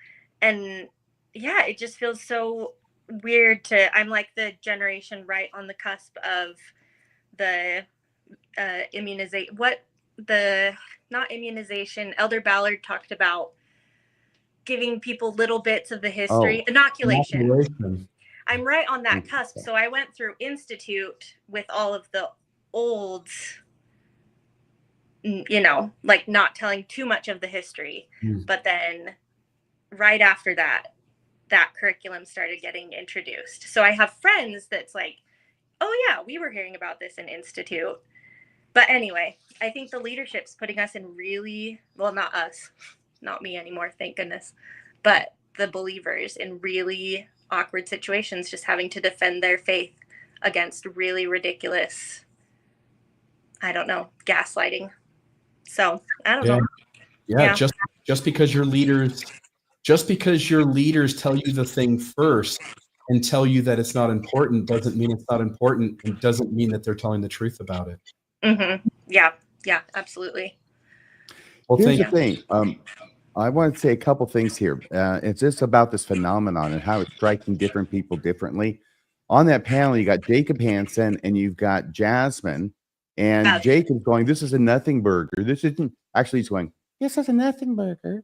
And yeah, it just feels so weird I'm like the generation right on the cusp of the not immunization. Elder Ballard talked about giving people little bits of the history. Inoculation. I'm right on that cusp. So I went through Institute with all of the old, like not telling too much of the history. But then right after that curriculum started getting introduced. So I have friends that's like, oh yeah, we were hearing about this in Institute. But anyway, I think the leadership's putting us in really, well, not us, not me anymore, thank goodness, but the believers in really awkward situations, just having to defend their faith against really ridiculous, I don't know, gaslighting. So I don't know. Yeah. Just because your leaders tell you the thing first and tell you that it's not important doesn't mean it's not important, and doesn't mean that they're telling the truth about it. Mm-hmm. Yeah, absolutely. Well, here's the thing. I want to say a couple things here. It's just about this phenomenon and how it's striking different people differently. On that panel, you got Jacob Hansen and you've got Jasmine, and Jacob's going, "This is a nothing burger. This isn't." Actually, he's going, "This is a nothing burger."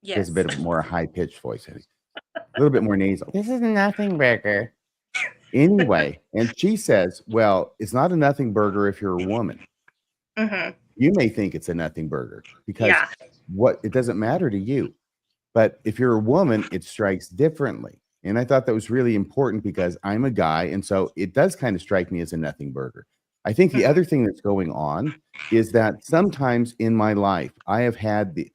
Yes. There's a bit of more high-pitched voice. A little bit more nasal. "This is a nothing burger." Anyway, and she says, "Well, it's not a nothing burger if you're a woman." Mm-hmm. You may think it's a nothing burger because it doesn't matter to you. But if you're a woman, it strikes differently. And I thought that was really important because I'm a guy. And so it does kind of strike me as a nothing burger. I think the other thing that's going on is that sometimes in my life, I have had the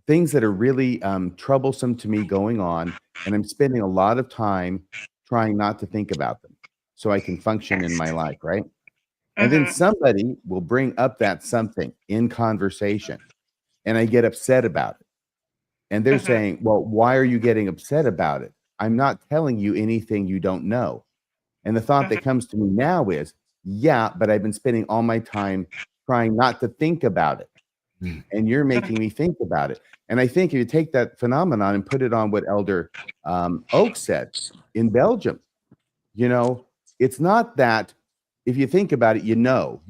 things that are really troublesome to me going on, and I'm spending a lot of time trying not to think about them so I can function in my life, right? And then somebody will bring up that something in conversation, and I get upset about it. And they're saying, well, why are you getting upset about it? I'm not telling you anything you don't know. And the thought that comes to me now is, yeah, but I've been spending all my time trying not to think about it. And you're making me think about it. And I think if you take that phenomenon and put it on what Elder Oak said in Belgium, you know, it's not that if you think about it, you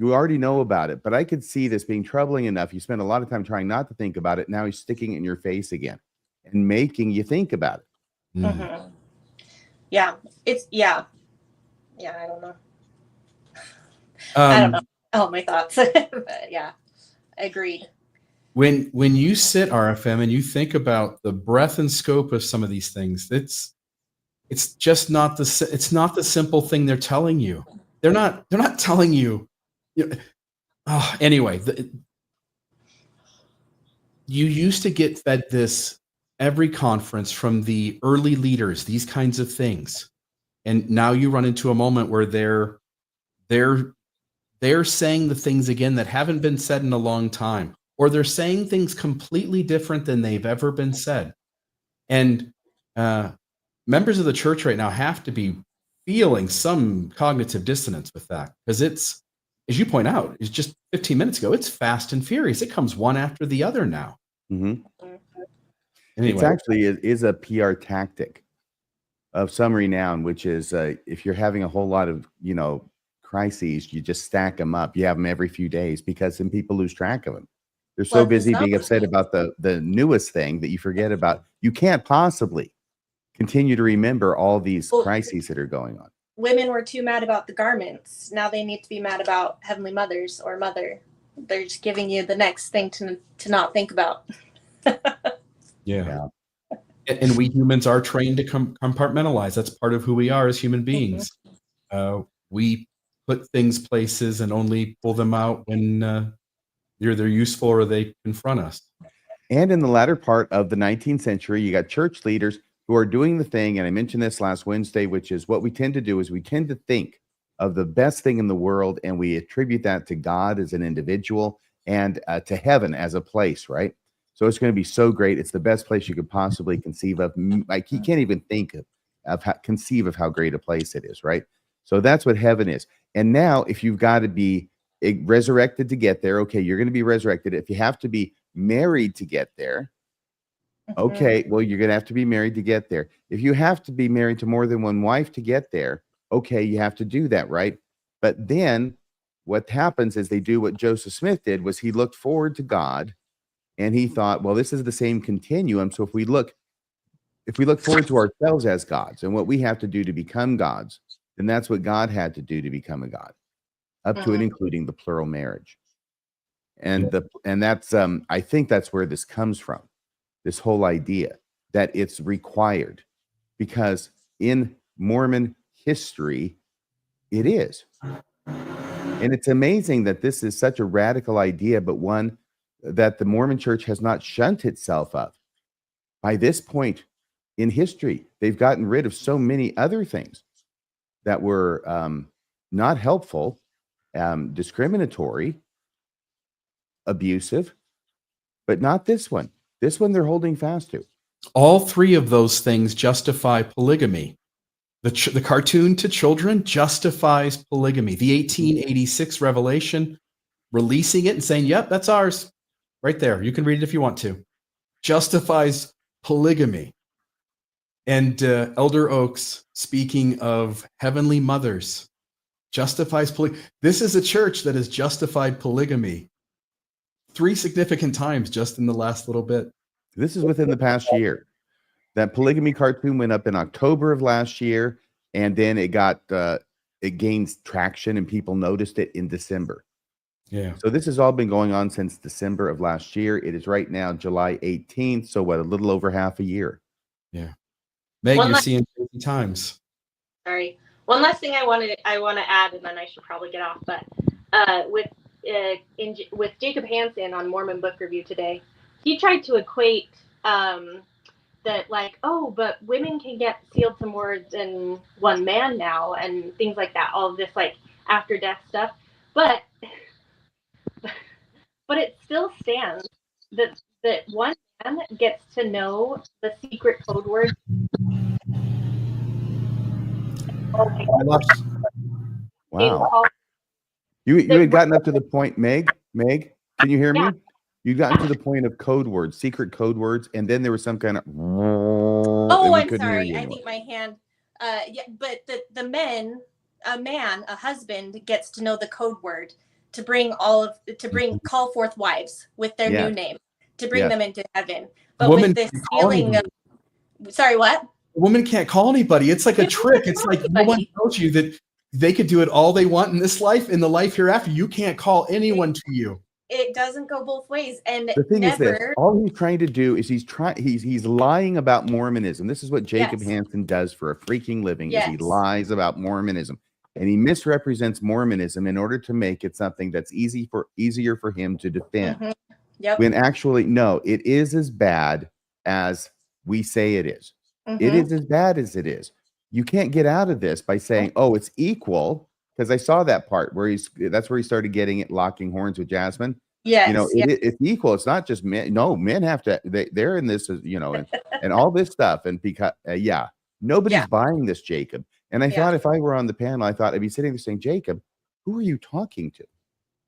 already know about it. But I could see this being troubling enough. You spend a lot of time trying not to think about it. Now he's sticking it in your face again and making you think about it. Yeah, it's yeah, I don't know. I don't know. Oh, my thoughts. But yeah, agreed. When you sit, RFM, and you think about the breadth and scope of some of these things, it's just not the simple thing they're telling you. They're not telling you. Anyway, you used to get fed this every conference from the early leaders, these kinds of things, and now you run into a moment where they're saying the things again that haven't been said in a long time, or they're saying things completely different than they've ever been said. And members of the church right now have to be feeling some cognitive dissonance with that, because it's, as you point out, it's just 15 minutes ago, it's fast and furious. It comes one after the other now. Anyway. It's actually is a PR tactic of some renown, which is if you're having a whole lot of, crises, you just stack them up. You have them every few days because then people lose track of them. They're so busy being upset about the newest thing that you forget about. You can't possibly continue to remember all these crises that are going on. Women were too mad about the garments. Now they need to be mad about Heavenly Mothers or Mother. They're just giving you the next thing to not think about. Yeah. And we humans are trained to compartmentalize. That's part of who we are as human beings. We put things places and only pull them out when either they're useful or they confront us. And in the latter part of the 19th century, you got church leaders who are doing the thing, and I mentioned this last Wednesday, which is what we tend to do is we tend to think of the best thing in the world, and we attribute that to God as an individual and to heaven as a place, right? So it's going to be so great. It's the best place you could possibly conceive of. Like, you can't even think conceive of how great a place it is, right? So that's what heaven is. And now, if you've got to be resurrected to get there, okay, you're going to be resurrected. If you have to be married to get there, okay, well, you're going to have to be married to get there. If you have to be married to more than one wife to get there, okay, you have to do that, right? But then what happens is they do what Joseph Smith did, was he looked forward to God, and he thought, well, this is the same continuum. So if we look forward to ourselves as gods and what we have to do to become gods, then that's what God had to do to become a god, up to and including the plural marriage. And that's I think that's where this comes from, this whole idea that it's required, because in Mormon history, it is. And it's amazing that this is such a radical idea, but one that the Mormon church has not shunned itself of. By this point in history, they've gotten rid of so many other things that were not helpful, discriminatory, abusive, but not this one. This one they're holding fast to. All three of those things justify polygamy. The cartoon to children justifies polygamy. The 1886 revelation, releasing it and saying, yep, that's ours. Right there. You can read it if you want to. Justifies polygamy. And Elder Oaks, speaking of heavenly mothers, justifies polygamy. This is a church that has justified polygamy 3 significant times just in the last little bit. This is within the past year. That polygamy cartoon went up in October of last year, and then it gained traction and people noticed it in December. Yeah. So this has all been going on since December of last year. It is right now July 18th, so a little over half a year. Yeah. Meg, One you're last- seeing crazy times. Sorry. One last thing I want to add, and then I should probably get off. But with Jacob Hansen on Mormon Book Review today, he tried to equate that like, oh, but women can get sealed to more than one man now, and things like that. All of this like after death stuff, but it still stands that one man gets to know the secret code word. Wow. You had gotten up to the point, Meg, can you hear me? Yeah. You'd gotten to the point of code words, secret code words, and then there was some kind of Oh, we I'm couldn't hear sorry. you I anymore. think my hand. Yeah, but a husband gets to know the code word to bring call forth wives with their new Yes. name to bring Yes. them into heaven. But Woman with this can't call feeling of, anybody. sorry, what? A woman can't call anybody. It's like a Women trick. can't It's call like no one anybody. tells you that they could do it all they want in this life, in the life hereafter. You can't call anyone to you. It doesn't go both ways, and The thing is this: never. all he's trying to do is he's lying about Mormonism. This is what Jacob Yes. Hansen does for a freaking living. Is he Yes. lies about Mormonism, and he misrepresents Mormonism in order to make it something that's easier for him to defend. Mhm. Yep. When actually, no, it is as bad as we say it is. It Mhm. is as bad as it is. You can't get out of this by saying, "Oh, it's equal." Because I saw that part where that's where he started getting it, locking horns with Jasmine. Yes. You know, yes. it's equal. It's not just men. No, men have to. They're in this, you know, and all this stuff. And because, nobody's Yeah. buying this, Jacob. And I Yeah. thought if I were on the panel, I thought I'd be sitting there saying, Jacob, who are you talking to?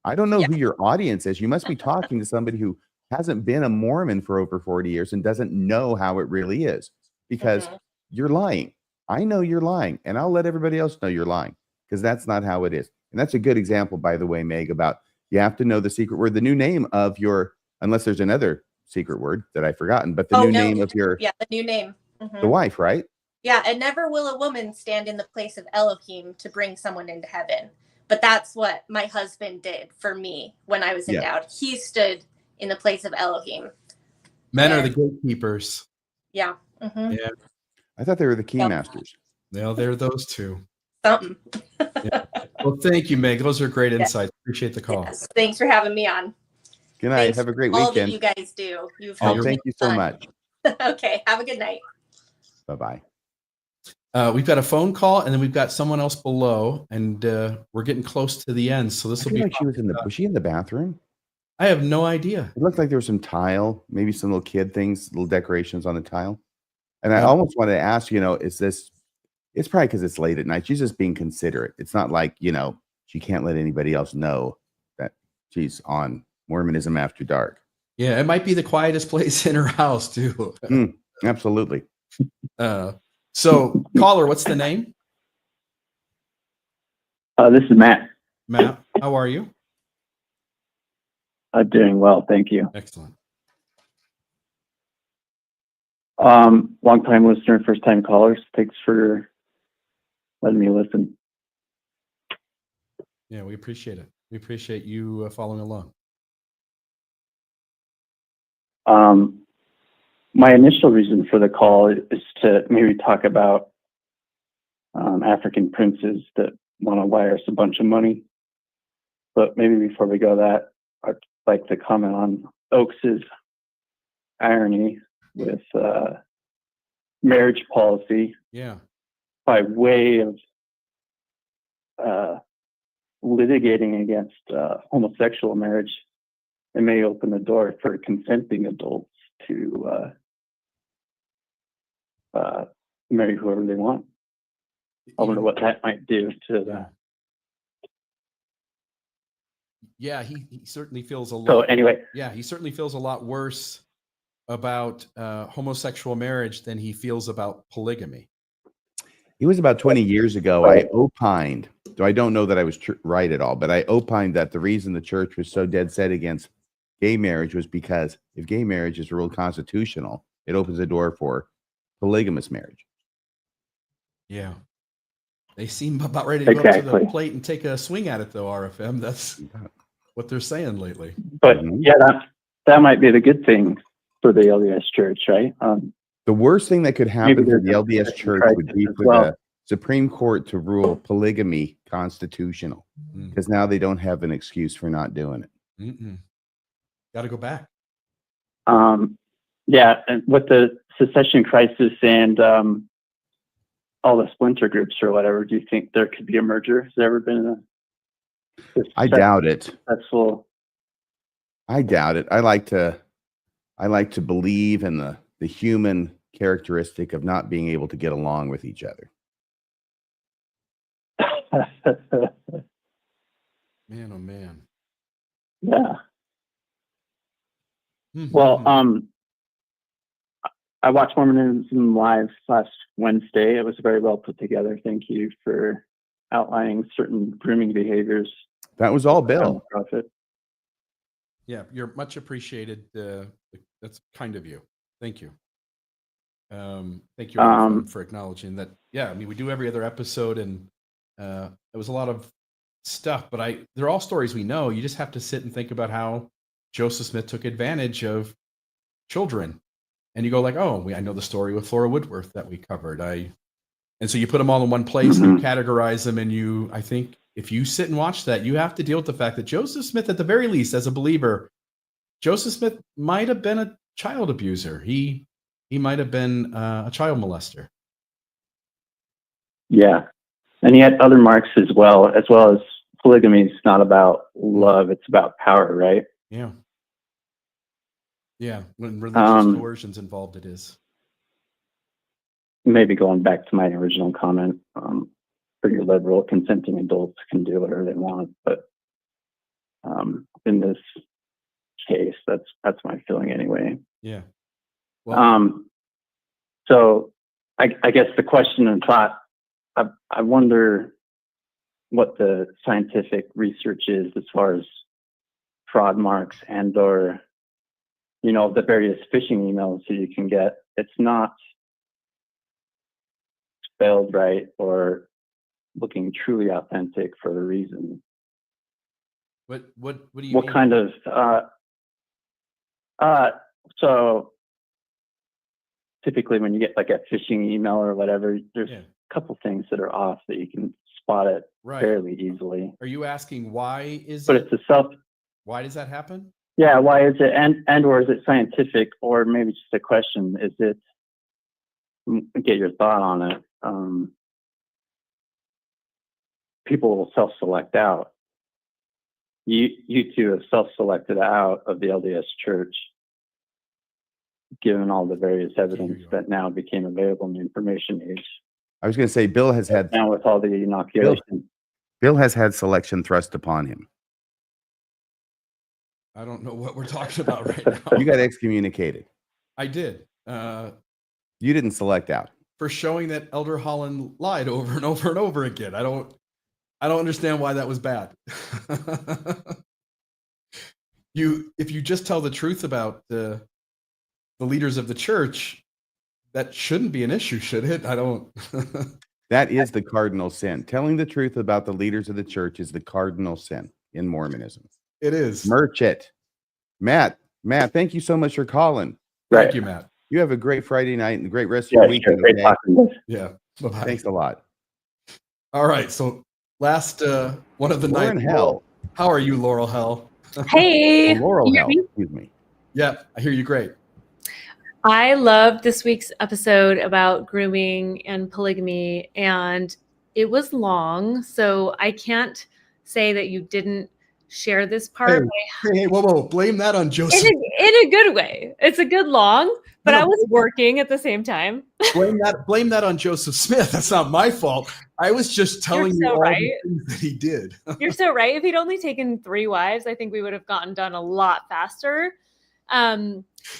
I don't know Yeah. who your audience is. You must be talking to somebody who hasn't been a Mormon for over 40 years and doesn't know how it really is, because Mhm. you're lying. I know you're lying, and I'll let everybody else know you're lying, because that's not how it is. And that's a good example, by the way, Meg, about you have to know the secret word, the new name of your, unless there's another secret word that I've forgotten, but the new name of your, the new name. Mhm. the wife, right? Yeah, and never will a woman stand in the place of Elohim to bring someone into heaven. But that's what my husband did for me when I was Yeah. endowed. He stood in the place of Elohim. Men are the And- gatekeepers. Yeah. Mhm. Yeah. I thought they were the key Yep. masters. Well, they're those two. Something. Well, thank you, Meg. Those are great Yeah. insights. Appreciate the call. Yes. Thanks for having me on. Good night. Thanks Have a great for all that weekend. you guys do. You've Oh, helped Thank me you so a ton. much. Okay. Have a good night. Bye-bye. We've got a phone call, and then we've got someone else below, and we're getting close to the end. So I this will feel be like fun. was she in the bathroom? I have no idea. It looked like there was some tile, maybe some little kid things, little decorations on the tile. And I Yeah. almost wanted to ask, it's probably because it's late at night. She's just being considerate. It's not like, she can't let anybody else know that she's on Mormonism After Dark. Yeah, it might be the quietest place in her house, too. Absolutely. So, caller, what's the name? This is Matt. Matt, how are you? I'm doing well, thank you. Excellent. Long time listener, first time callers. Thanks for letting me listen. Yeah, we appreciate it. We appreciate you following along. My initial reason for the call is to maybe talk about African princes that want to wire us a bunch of money. But maybe before we go that, I'd like to comment on Oaks's irony with marriage policy Yeah. by way of litigating against homosexual marriage. It may open the door for consenting adults to marry whoever they want. I wonder what that might do to the. Yeah, he certainly feels a lot. So anyway, Yeah, he certainly feels a lot worse about homosexual marriage than he feels about polygamy. It was about 20 years ago. Right. I opined, though I don't know that I was right at all, but I opined that the reason the church was so dead set against gay marriage was because if gay marriage is ruled constitutional, it opens the door for polygamous marriage. Yeah. They seem about ready to go up to Exactly. the plate and take a swing at it, though, RFM. That's what they're saying lately. but Mhm. yeah, that might be the good thing for the LDS Church, right? The worst thing that could happen for the there's a LDS succession Church would crisis be as for well. the Supreme Court to rule polygamy constitutional, Mm. because now they don't have an excuse for not doing it. Got to go back. Yeah, and with the secession crisis and all the splinter groups or whatever, do you think there could be a merger? Has there ever been I doubt it. successful? I doubt it. I like to believe in the human characteristic of not being able to get along with each other. Man, oh man. Yeah. Mhm. Well, I watched Mormonism live last Wednesday. It was very well put together. Thank you for outlining certain grooming behaviors. That was all Bill. Prophet. Yeah, you're much appreciated. That's kind of you. Thank you. Thank you for acknowledging that. Yeah, I mean, we do every other episode, and it was a lot of stuff, but they're all stories we know. You just have to sit and think about how Joseph Smith took advantage of children, and you go like, oh, I know the story with Flora Woodworth that we covered. And so you put them all in one place, and you categorize them, and I think if you sit and watch that, you have to deal with the fact that Joseph Smith, at the very least, as a believer, Joseph Smith might have been a child abuser. He might have been a child molester. Yeah, and he had other marks as well as polygamy is not about love; it's about power, right? Yeah. Yeah, when religious coercion's involved, it is. Maybe going back to my original comment, pretty liberal, consenting adults can do whatever they want, but in this case, that's my feeling anyway. Yeah. Well, so I guess the question and thought, I wonder what the scientific research is as far as fraud marks and/or the various phishing emails that you can get. It's not spelled right or looking truly authentic for the reason. what do you What mean? kind of so typically when you get like a phishing email or whatever, there's a couple things that are off that you can spot it fairly easily. Are you asking why Why does that happen? Yeah, why is it and or is it scientific, or maybe just a question? Is it, get your thought on it? People will self-select out. You two have self-selected out of the LDS Church, given all the various evidence that now became available in the information age. I was going to say, Bill has had now with all the inoculation. Bill has had selection thrust upon him. I don't know what we're talking about right now. You got excommunicated. I did. You didn't select out. For showing that Elder Holland lied over and over and over again. I don't understand why that was bad. If you just tell the truth about the leaders of the church, that shouldn't be an issue, should it? I don't. That is the cardinal sin. Telling the truth about the leaders of the church is the cardinal sin in Mormonism. It is. Merch it. Matt, thank you so much for calling. Thank you, Matt. You have a great Friday night and a great rest of your weekend. Great talking. Yeah. Bye-bye. Thanks a lot. All right. So last one of the night. Lauren Hell. How are you, Laurel Hell? Hey. Laurel Hell. Excuse me. Yeah, I hear you great. I loved this week's episode about grooming and polygamy, and it was long, so I can't say that you didn't share this part. Hey, whoa. Blame that on Joseph. In a good way. It's a good long, but I was working at the same time. Blame that on Joseph Smith. That's not my fault. I was just telling you all the things that he did. You're so right. If he'd only taken 3 wives, I think we would have gotten done a lot faster.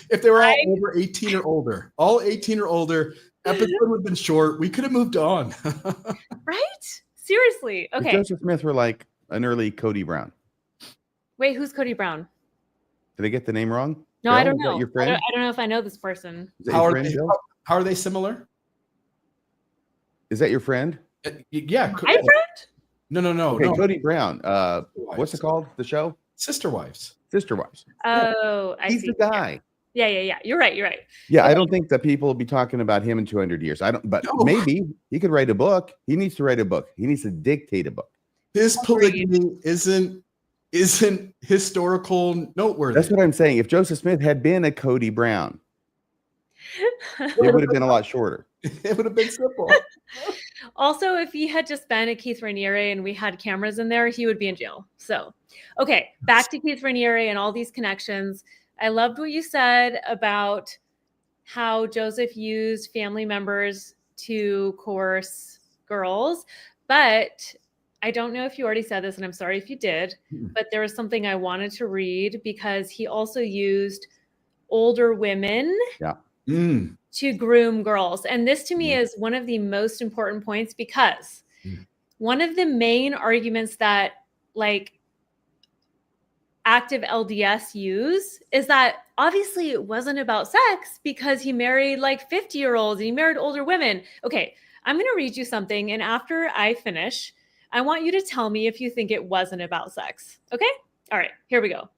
If they were all over 18 or older, episode would have been short. We could have moved on. Right? Seriously. Okay. If Joseph Smith were like an early Cody Brown. Wait, who's Cody Brown? Did I get the name wrong? No, Bill, I don't is know. that your friend? I don't know if I know this person. How are they similar? Is that your friend? Yeah. My friend? No. Okay, no. Cody Brown. What's it called? The show? Sister Wives. Sister Wives. Oh, I see. He's the guy. Yeah. You're right. Yeah, I don't think that people will be talking about him in 200 years. I don't, but No. maybe he could write a book. He needs to write a book. He needs to dictate a book. His polygamy isn't historical noteworthy. That's what I'm saying. If Joseph Smith had been a Cody Brown, it would have been a lot shorter. It would have been simple. Also, if he had just been a Keith Raniere and we had cameras in there, he would be in jail. So, okay, back to Keith Raniere and all these connections. I loved what you said about how Joseph used family members to coerce girls, but I don't know if you already said this, and I'm sorry if you did, but there was something I wanted to read because he also used older women to groom girls. And this to me is one of the most important points because one of the main arguments that like active LDS use is that obviously it wasn't about sex because he married like 50-year-olds and he married older women. Okay, I'm going to read you something. And after I finish, I want you to tell me if you think it wasn't about sex. Okay? All right, here we go.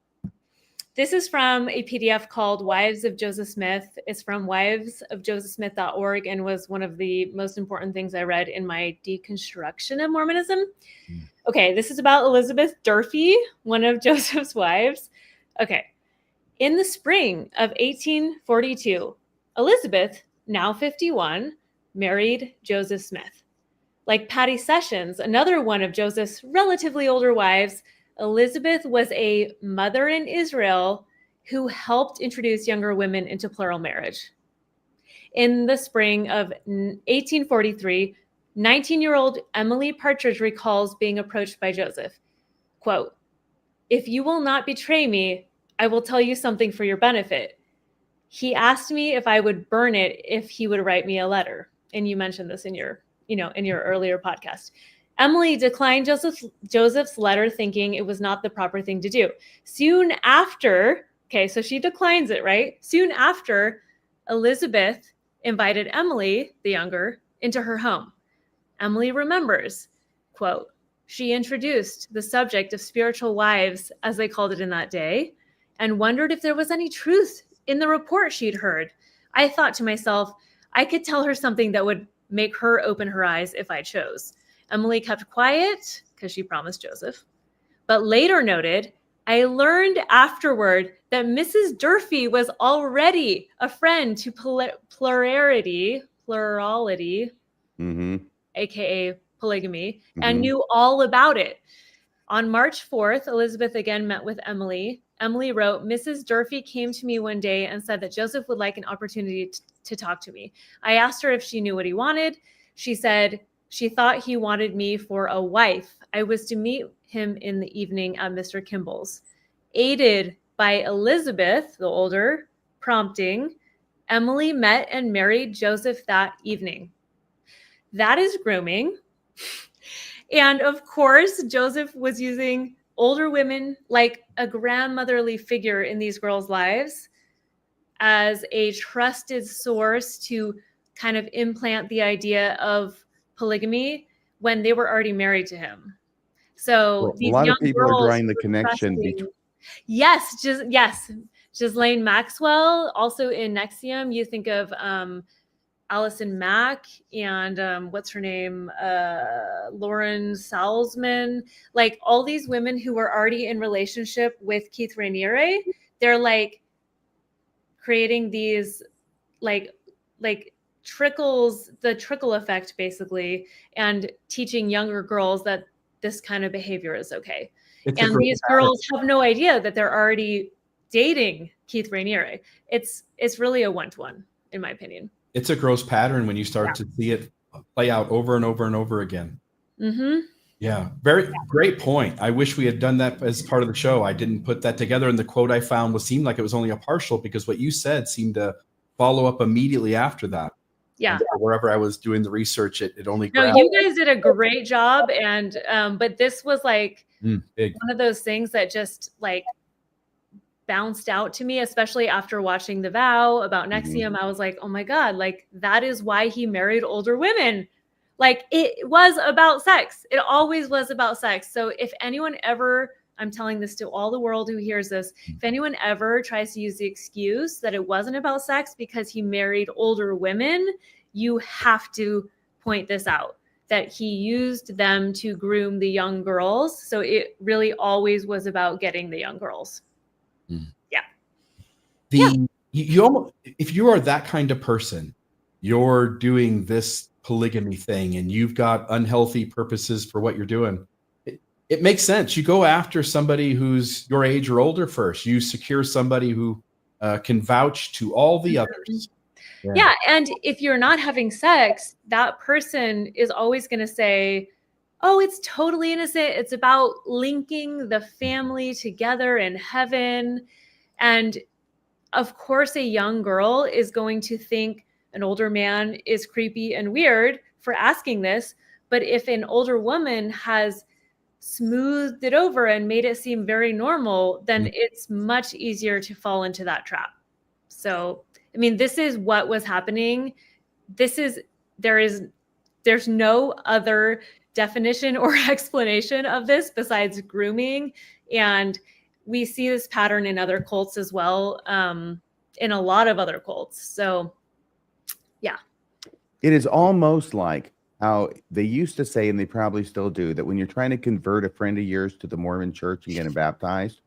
This is from a PDF called Wives of Joseph Smith. It's from wivesofjosephsmith.org and was one of the most important things I read in my deconstruction of Mormonism. Okay, this is about Elizabeth Durfee, one of Joseph's wives. Okay, in the spring of 1842, Elizabeth, now 51, married Joseph Smith. Like Patty Sessions, another one of Joseph's relatively older wives, Elizabeth was a mother in Israel who helped introduce younger women into plural marriage. In the spring of 1843, 19-year-old Emily Partridge recalls being approached by Joseph. Quote, "If you will not betray me, I will tell you something for your benefit. He asked me if I would burn it if he would write me a letter." And you mentioned this in your earlier podcast. Emily declined Joseph's letter, thinking it was not the proper thing to do. Soon after, okay, so she declines it, right? Soon after, Elizabeth invited Emily, the younger, into her home. Emily remembers, quote, "She introduced the subject of spiritual wives, as they called it in that day, and wondered if there was any truth in the report she'd heard. I thought to myself, I could tell her something that would make her open her eyes if I chose. Emily kept quiet because she promised Joseph, but later noted, I learned afterward that Mrs. Durfee was already a friend to plurality, aka polygamy, and knew all about it. On March 4th, Elizabeth again met with Emily. Emily wrote, "Mrs. Durfee came to me one day and said that Joseph would like an opportunity to talk to me. I asked her if she knew what he wanted. She said she thought he wanted me for a wife. I was to meet him in the evening at Mr. Kimball's. Aided by Elizabeth, the older, prompting, Emily met and married Joseph that evening." That is grooming. And of course, Joseph was using older women like a grandmotherly figure in these girls' lives as a trusted source to kind of implant the idea of polygamy when they were already married to him. So Well, these a lot young of people are girls drawing the were connection trusting- between. Yes. Ghislaine Maxwell, also in Nexium, you think of Allison Mack and what's her name? Lauren Salzman, like all these women who were already in relationship with Keith Raniere, they're like creating these like trickles, the trickle effect basically, and teaching younger girls that this kind of behavior is okay. And these girls have no idea that they're already dating Keith Raniere. It's really a one-to-one, in my opinion. It's a gross pattern when you start to see it play out over and over and over again. Yeah, very great point. I wish we had done that as part of the show. I didn't put that together, and the quote I found seemed like it was only a partial because what you said seemed to follow up immediately after that. Yeah. And wherever I was doing the research, it only No, grabbed. you guys did a great job, and but this was like big. one of those things that just like bounced out to me, especially after watching The Vow about Nexium. I was like, oh my God, like that is why he married older women. Like it was about sex. It always was about sex. So if anyone ever I'm telling this to all the world who hears this. If anyone ever tries to use the excuse that it wasn't about sex because he married older women, you have to point this out, that he used them to groom the young girls. So it really always was about getting the young girls. You almost, if you are that kind of person, you're doing this polygamy thing and you've got unhealthy purposes for what you're doing, it makes sense. You go after somebody who's your age or older first. You secure somebody who can vouch to all the others. Yeah. And if you're not having sex, that person is always going to say, oh, it's totally innocent. It's about linking the family together in heaven. And of course, a young girl is going to think an older man is creepy and weird for asking this. But if an older woman has smoothed it over and made it seem very normal, then it's much easier to fall into that trap. So, I mean, this is what was happening. There's no other definition or explanation of this besides grooming. And we see this pattern in other cults as well, in a lot of other cults. So, yeah. It is almost like how they used to say, and they probably still do, that when you're trying to convert a friend of yours to the Mormon church and get him baptized,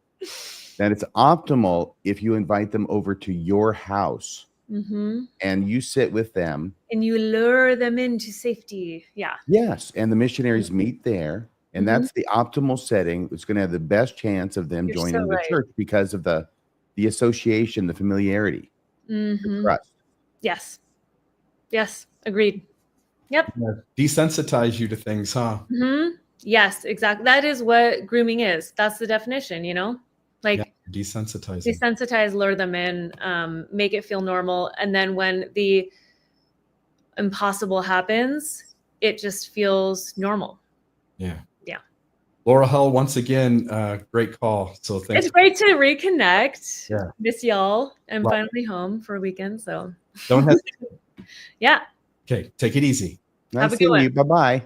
that it's optimal if you invite them over to your house and you sit with them. And you lure them into safety. Yeah. Yes. And the missionaries meet there. And that's the optimal setting. It's going to have the best chance of them joining the church because of the association, the familiarity, the trust. Yes. Yes. Agreed. Yep. Desensitize you to things, huh? Yes, exactly. That is what grooming is. That's the definition, like desensitize, lure them in, make it feel normal. And then when the impossible happens, it just feels normal. Yeah. Yeah. Laura Hull, once again, great call. So thanks. It's great to reconnect. Yeah. Miss y'all. I'm finally home for a weekend. So don't hesitate. Yeah. Okay. Take it easy. Nice seeing you. Bye-bye.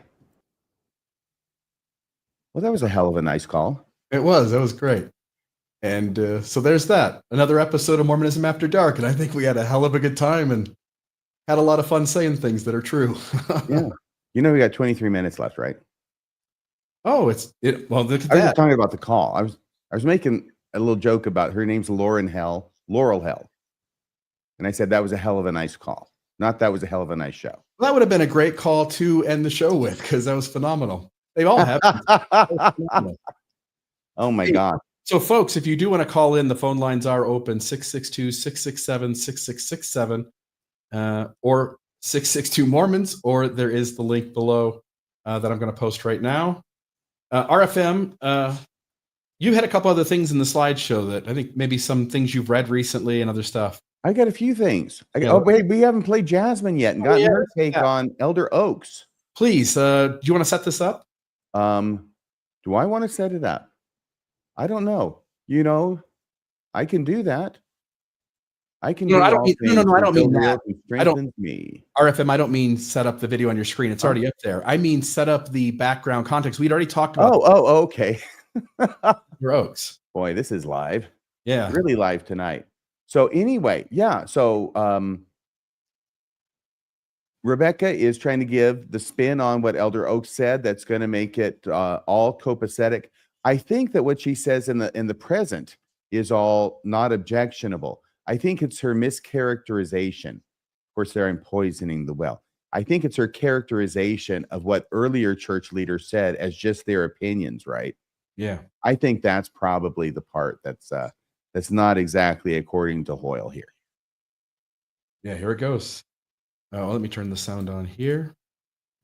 Well, that was a hell of a nice call. It was. That was great. And so there's that. Another episode of Mormonism After Dark. And I think we had a hell of a good time and had a lot of fun saying things that are true. Yeah. We got 23 minutes left, right? Oh, well, look at I was that. just talking about the call. I was making a little joke about her name's Laurel Hell. And I said that was a hell of a nice call. Not that was a hell of a nice show. That would have been a great call to end the show with, because that was phenomenal. They all have. Oh my God. So folks, if you do want to call in, the phone lines are open, 662-667-6667 or 662 Mormons, or there is the link below that I'm going to post right now. RFM, you had a couple other things in the slideshow that I think maybe some things you've read recently and other stuff. I got a few things. Oh, wait, we haven't played Jasmine yet and gotten her take on Elder Oaks. Please, do you want to set this up? Do I want to set it up? I don't know. I can do that. I can do I don't mean that. Me. RFM, I don't mean set up the video on your screen. It's already up there. I mean set up the background context. We'd already talked about okay. Oaks. Boy, this is live. Yeah. Really live tonight. So anyway, so Rebecca is trying to give the spin on what Elder Oaks said that's going to make it all copacetic. I think that what she says in the present is all not objectionable. I think it's her mischaracterization. Of course, they're poisoning the well. I think it's her characterization of what earlier church leaders said as just their opinions, right? Yeah. I think that's probably the part that's not exactly according to Hoyle here. Yeah, here it goes. Let me turn the sound on here.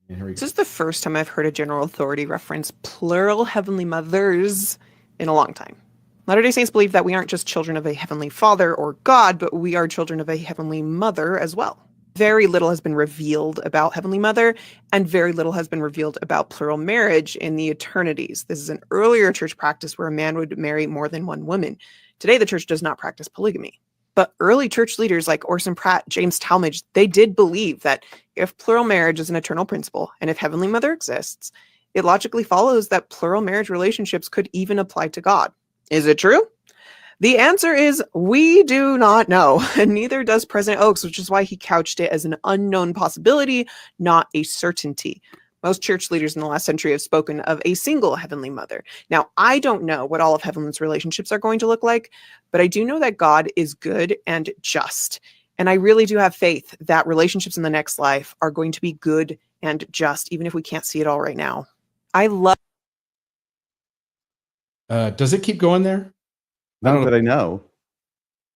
And here we go. This is the first time I've heard a general authority reference plural heavenly mothers in a long time. Latter-day Saints believe that we aren't just children of a heavenly father or God, but we are children of a heavenly mother as well. Very little has been revealed about Heavenly Mother, and very little has been revealed about plural marriage in the eternities. This is an earlier church practice where a man would marry more than one woman. Today, the church does not practice polygamy. But early church leaders like Orson Pratt, James Talmage, they did believe that if plural marriage is an eternal principle, and if Heavenly Mother exists, it logically follows that plural marriage relationships could even apply to God. Is it true? The answer is we do not know, and neither does President Oaks, which is why he couched it as an unknown possibility, not a certainty. Most church leaders in the last century have spoken of a single heavenly mother. Now, I don't know what all of heaven's relationships are going to look like, but I do know that God is good and just. And I really do have faith that relationships in the next life are going to be good and just, even if we can't see it all right now. I love. Does it keep going there? Not that I know.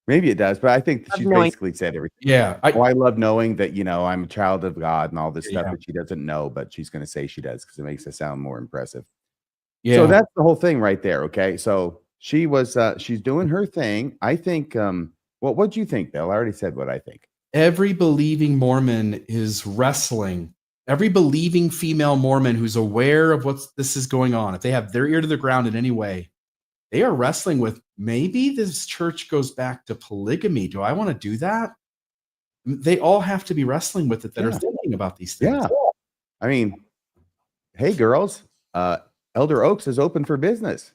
Maybe it does, but I think she's knowing. basically said everything. Yeah. I love knowing that, I'm a child of God and all this stuff Yeah. that she doesn't know, but she's going to say she does because it makes it sound more impressive. Yeah. So that's the whole thing right there. Okay. So she was, she's doing her thing. I think, what do you think, Bill? I already said what I think. Every believing Mormon is wrestling. Every believing female Mormon who's aware of this is going on, if they have their ear to the ground in any way, they are wrestling with, maybe this church goes back to polygamy. Do I want to do that? They all have to be wrestling with it that are thinking about these things. Yeah. I mean, hey, girls, Elder Oaks is open for business.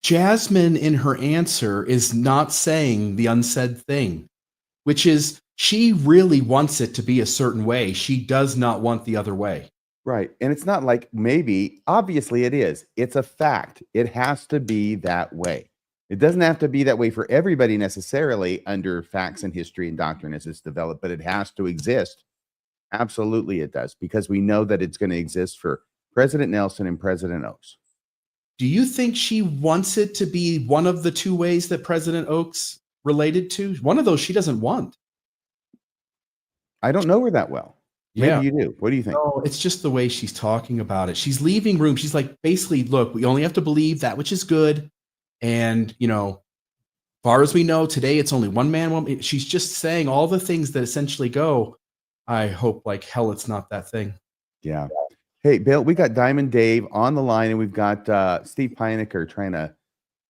Jasmine, in her answer, is not saying the unsaid thing, which is she really wants it to be a certain way. She does not want the other way. Right. And it's not like maybe, obviously it is. It's a fact. It has to be that way. It doesn't have to be that way for everybody necessarily under facts and history and doctrine as it's developed, but it has to exist. Absolutely it does, because we know that it's going to exist for President Nelson and President Oaks. Do you think she wants it to be one of the two ways that President Oaks related to? One of those she doesn't want. I don't know her that well. Yeah. Maybe you do. What do you think? No, it's just the way she's talking about it. She's leaving room. She's like, basically, look, we only have to believe that which is good. And, far as we know today, it's only one man, woman. She's just saying all the things that essentially go, I hope like hell it's not that thing. Yeah. Hey, Bill, we got Diamond Dave on the line, and we've got Steve Pinegar trying to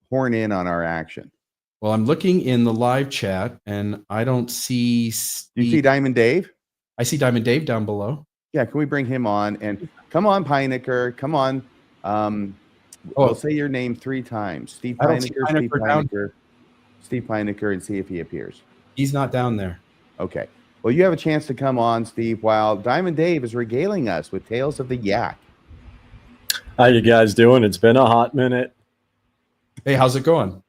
horn in on our action. Well, I'm looking in the live chat, and I don't see Steve. You see Diamond Dave? I see Diamond Dave down below. Yeah, can we bring him on? And come on, Pinegar, come on. We'll say your name 3 times. Steve Pinegar, Steve Pinegar, and see if he appears. He's not down there. Okay. Well, you have a chance to come on, Steve, while Diamond Dave is regaling us with tales of the yak. How you guys doing? It's been a hot minute. Hey, how's it going?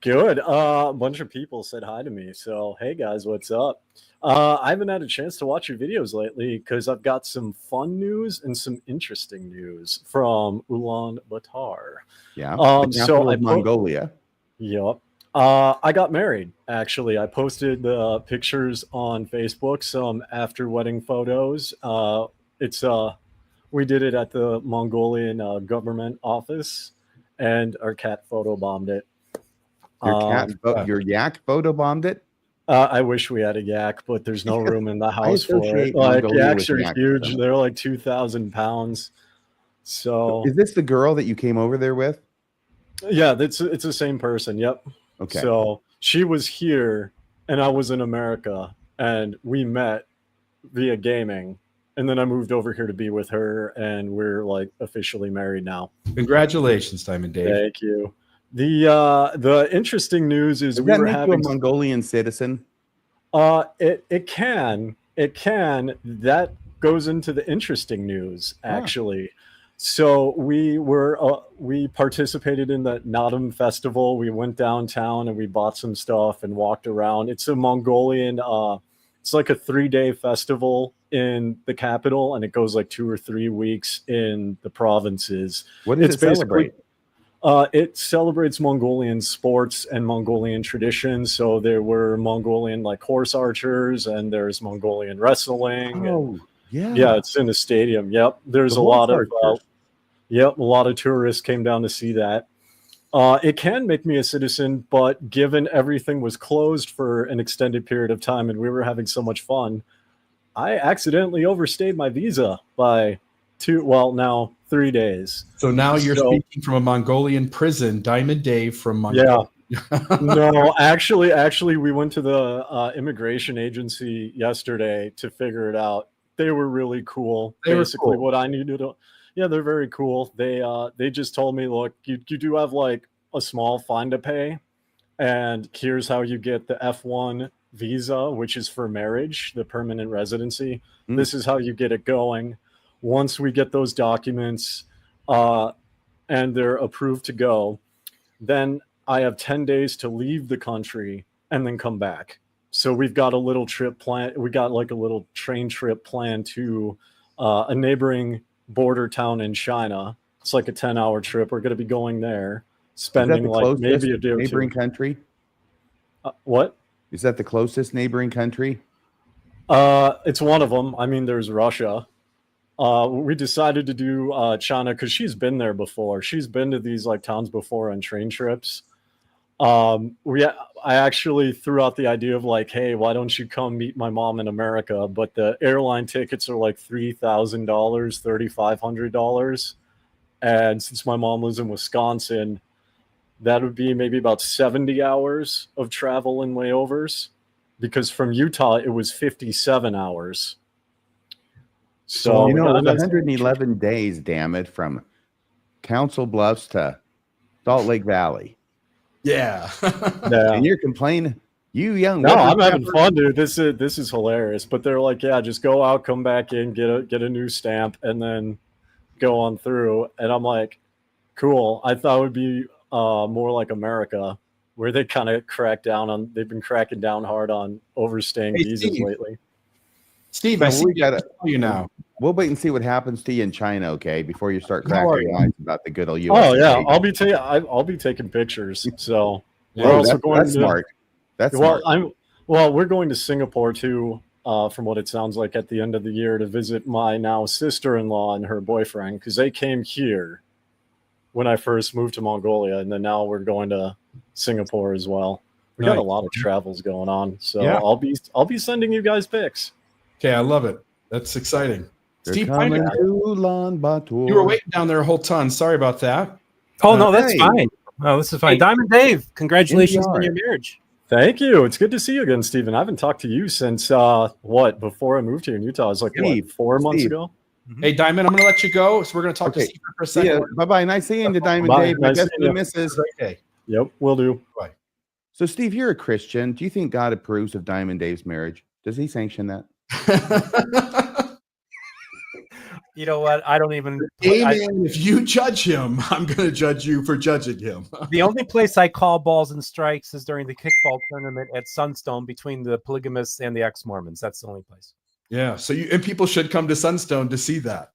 Good. A bunch of people said hi to me. So, hey, guys, what's up? I haven't had a chance to watch your videos lately because I've got some fun news and some interesting news from Ulaanbaatar. Yeah. So Mongolia. Yep. I got married, actually. I posted the pictures on Facebook, some after wedding photos. We did it at the Mongolian government office, and our cat photobombed it. Your yak photobombed it? I wish we had a yak, but there's no room in the house for it. Like, yaks are huge. They're like 2,000 pounds. So is this the girl that you came over there with? Yeah, it's the same person. Yep. Okay. So she was here and I was in America, and we met via gaming. And then I moved over here to be with her, and we're like officially married now. Congratulations, Diamond Dave. Thank you. The interesting news is we were having a Mongolian citizen. It can. That goes into the interesting news, actually. So we participated in the Naadam festival. We went downtown and we bought some stuff and walked around. It's a Mongolian. It's like a 3-day festival in the capital, and it goes like 2 or 3 weeks in the provinces. What does it celebrate? It celebrates Mongolian sports and Mongolian traditions. So there were Mongolian like horse archers, and there's Mongolian wrestling. Oh, yeah. Yeah, it's in a stadium. Yep. There's a lot of tourists came down to see that. It can make me a citizen, but given everything was closed for an extended period of time and we were having so much fun, I accidentally overstayed my visa by 3 days. So now you're speaking from a Mongolian prison, Diamond Dave from Mongolia. Yeah. No, actually, we went to the immigration agency yesterday to figure it out. They were really cool. Basically, what I needed to, Yeah, they're very cool. They just told me, look, you do have like a small fine to pay, and here's how you get the F1 visa, which is for marriage, the permanent residency. This is how you get it going. Once we get those documents and they're approved to go, then I have 10 days to leave the country and then come back. So we've got a little trip plan. We got like a little train trip planned to a neighboring border town in China. It's like a 10-hour trip. We're going to be going there, spending like maybe a day or neighboring two. Country? What? Is that the closest neighboring country? It's one of them. I mean, there's Russia. We decided to do China because she's been there before. She's been to these like towns before on train trips. I actually threw out the idea of like, hey, why don't you come meet my mom in America? But the airline tickets are like $3,000, $3,500. And since my mom lives in Wisconsin, that would be maybe about 70 hours of travel and layovers, because from Utah, it was 57 hours. So, you know, it was 111 days, damn it, from Council Bluffs to Salt Lake Valley. Yeah. And you're complaining, you young. No, I'm having fun, dude. This is hilarious. But they're like, yeah, just go out, come back in, get a new stamp, and then go on through. And I'm like, cool. I thought it would be more like America, where they kind of crack down on. They've been cracking down hard on overstaying visas lately. Steve, So I see we gotta you now. We'll wait and see what happens to you in China, okay? Before you start cracking wise about the good old U.S. Oh yeah, I'll be taking pictures. So we're also going that's to, smart. That's well, smart. we're going to Singapore too. From what it sounds like at the end of the year, to visit my now sister-in-law and her boyfriend, because they came here when I first moved to Mongolia, and then now we're going to Singapore as well. We got a lot of travels going on, so Yeah. I'll be sending you guys pics. Okay, I love it. That's exciting. They're Steve coming Pinegar, to Ulaanbaatar. you were waiting down there a whole ton. Sorry about that. Oh, no, that's Hey. fine. Oh, this is fine. Hey. Diamond Dave, congratulations on NPR. your marriage. Thank you. It's good to see you again, Stephen. I haven't talked to you since before I moved here in Utah. It was like Steve, 4 months Steve. ago. Hey, Diamond, I'm going to let you go. So we're going to talk to Okay. Steve for a See second. ya. Bye-bye. Nice seeing you, Diamond Bye. Dave. My Nice best seeing to the you. missus. Okay. Yep, will do. Bye. So, Steve, you're a Christian. Do you think God approves of Diamond Dave's marriage? Does he sanction that? You know what? I don't even. Amen. If you judge him, I'm going to judge you for judging him. The only place I call balls and strikes is during the kickball tournament at Sunstone between the polygamists and the ex-Mormons. That's the only place. Yeah. So and people should come to Sunstone to see that.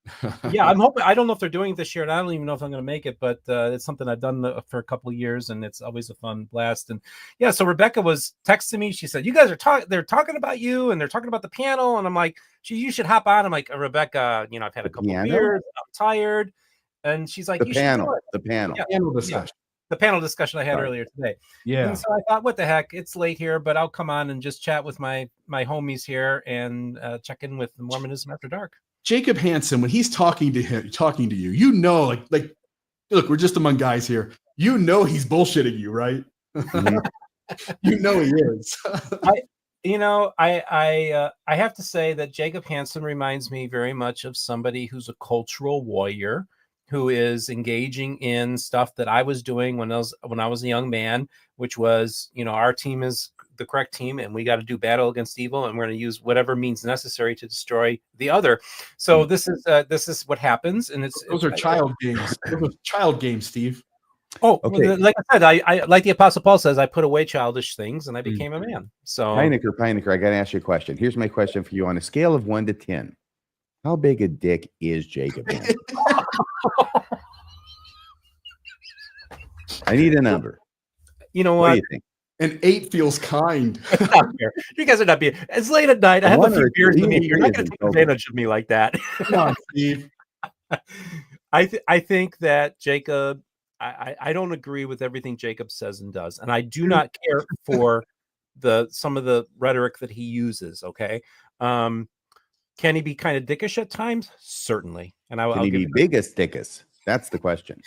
Yeah, I'm hoping. I don't know if they're doing it this year, and I don't even know if I'm going to make it. But it's something I've done for a couple of years, and it's always a fun blast. And yeah, so Rebecca was texting me. She said, "You guys are talking. They're talking about you, and they're talking about the piano." And I'm like, "You should hop on." I'm like, "Rebecca, you know, I've had a couple of beers. I'm tired." And she's like, The "You panel. should do it." The panel. Yeah, Panel discussion. the panel discussion I had earlier today. Yeah. And so I thought, what the heck? It's late here, but I'll come on and just chat with my homies here and check in with the Mormonism After Dark. Jacob Hansen, when he's talking to you, you know, like, look, we're just among guys here. You know he's bullshitting you, right? You know he is. I have to say that Jacob Hansen reminds me very much of somebody who's a cultural warrior who is engaging in stuff that I was doing when I was a young man, which was, our team is the correct team and we got to do battle against evil and we're going to use whatever means necessary to destroy the other. So this is what happens, and those are child games. Those are child games, Steve. Oh, okay. Well, like I said, I like the Apostle Paul says, I put away childish things and I became a man. So Pinegar, I got to ask you a question. Here's my question for you. On a scale of 1 to 10, how big a dick is Jacob? I need a number. You know What what? do you think? An 8 feels kind. It's not fair. You guys are not being. It's late at night. I have a few beers with me. You're not going to take advantage of me like that. Come on, Steve. I think that Jacob. I don't agree with everything Jacob says and does, and I do not care for some of the rhetoric that he uses. Okay, can he be kind of dickish at times? Certainly, and Can he be biggest dickus? That's the question.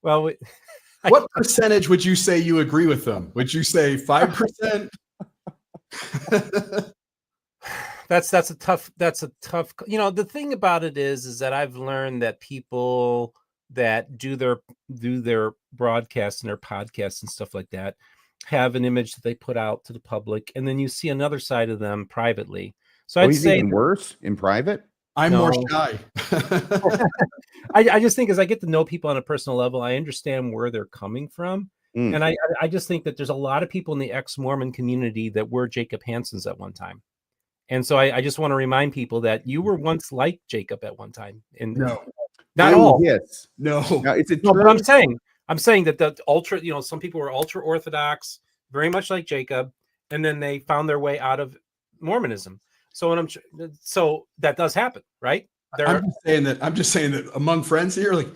Well, what percentage would you say you agree with them? Would you say 5%? That's a tough, the thing about it is that I've learned that people that do their broadcasts and their podcasts and stuff like that have an image that they put out to the public, and then you see another side of them privately. So I'd he's say even worse in private. I'm more No. shy. I just think as I get to know people on a personal level, I understand where they're coming from. Mm. And I just think that there's a lot of people in the ex-Mormon community that were Jacob Hansons at one time. And so I just want to remind people that you were once like Jacob at one time. And No. not Oh, all. yes. No. Now, is it No, true? but I'm saying that the ultra, some people were ultra Orthodox, very much like Jacob, and then they found their way out of Mormonism. So that does happen, right? I'm just saying that among friends here, like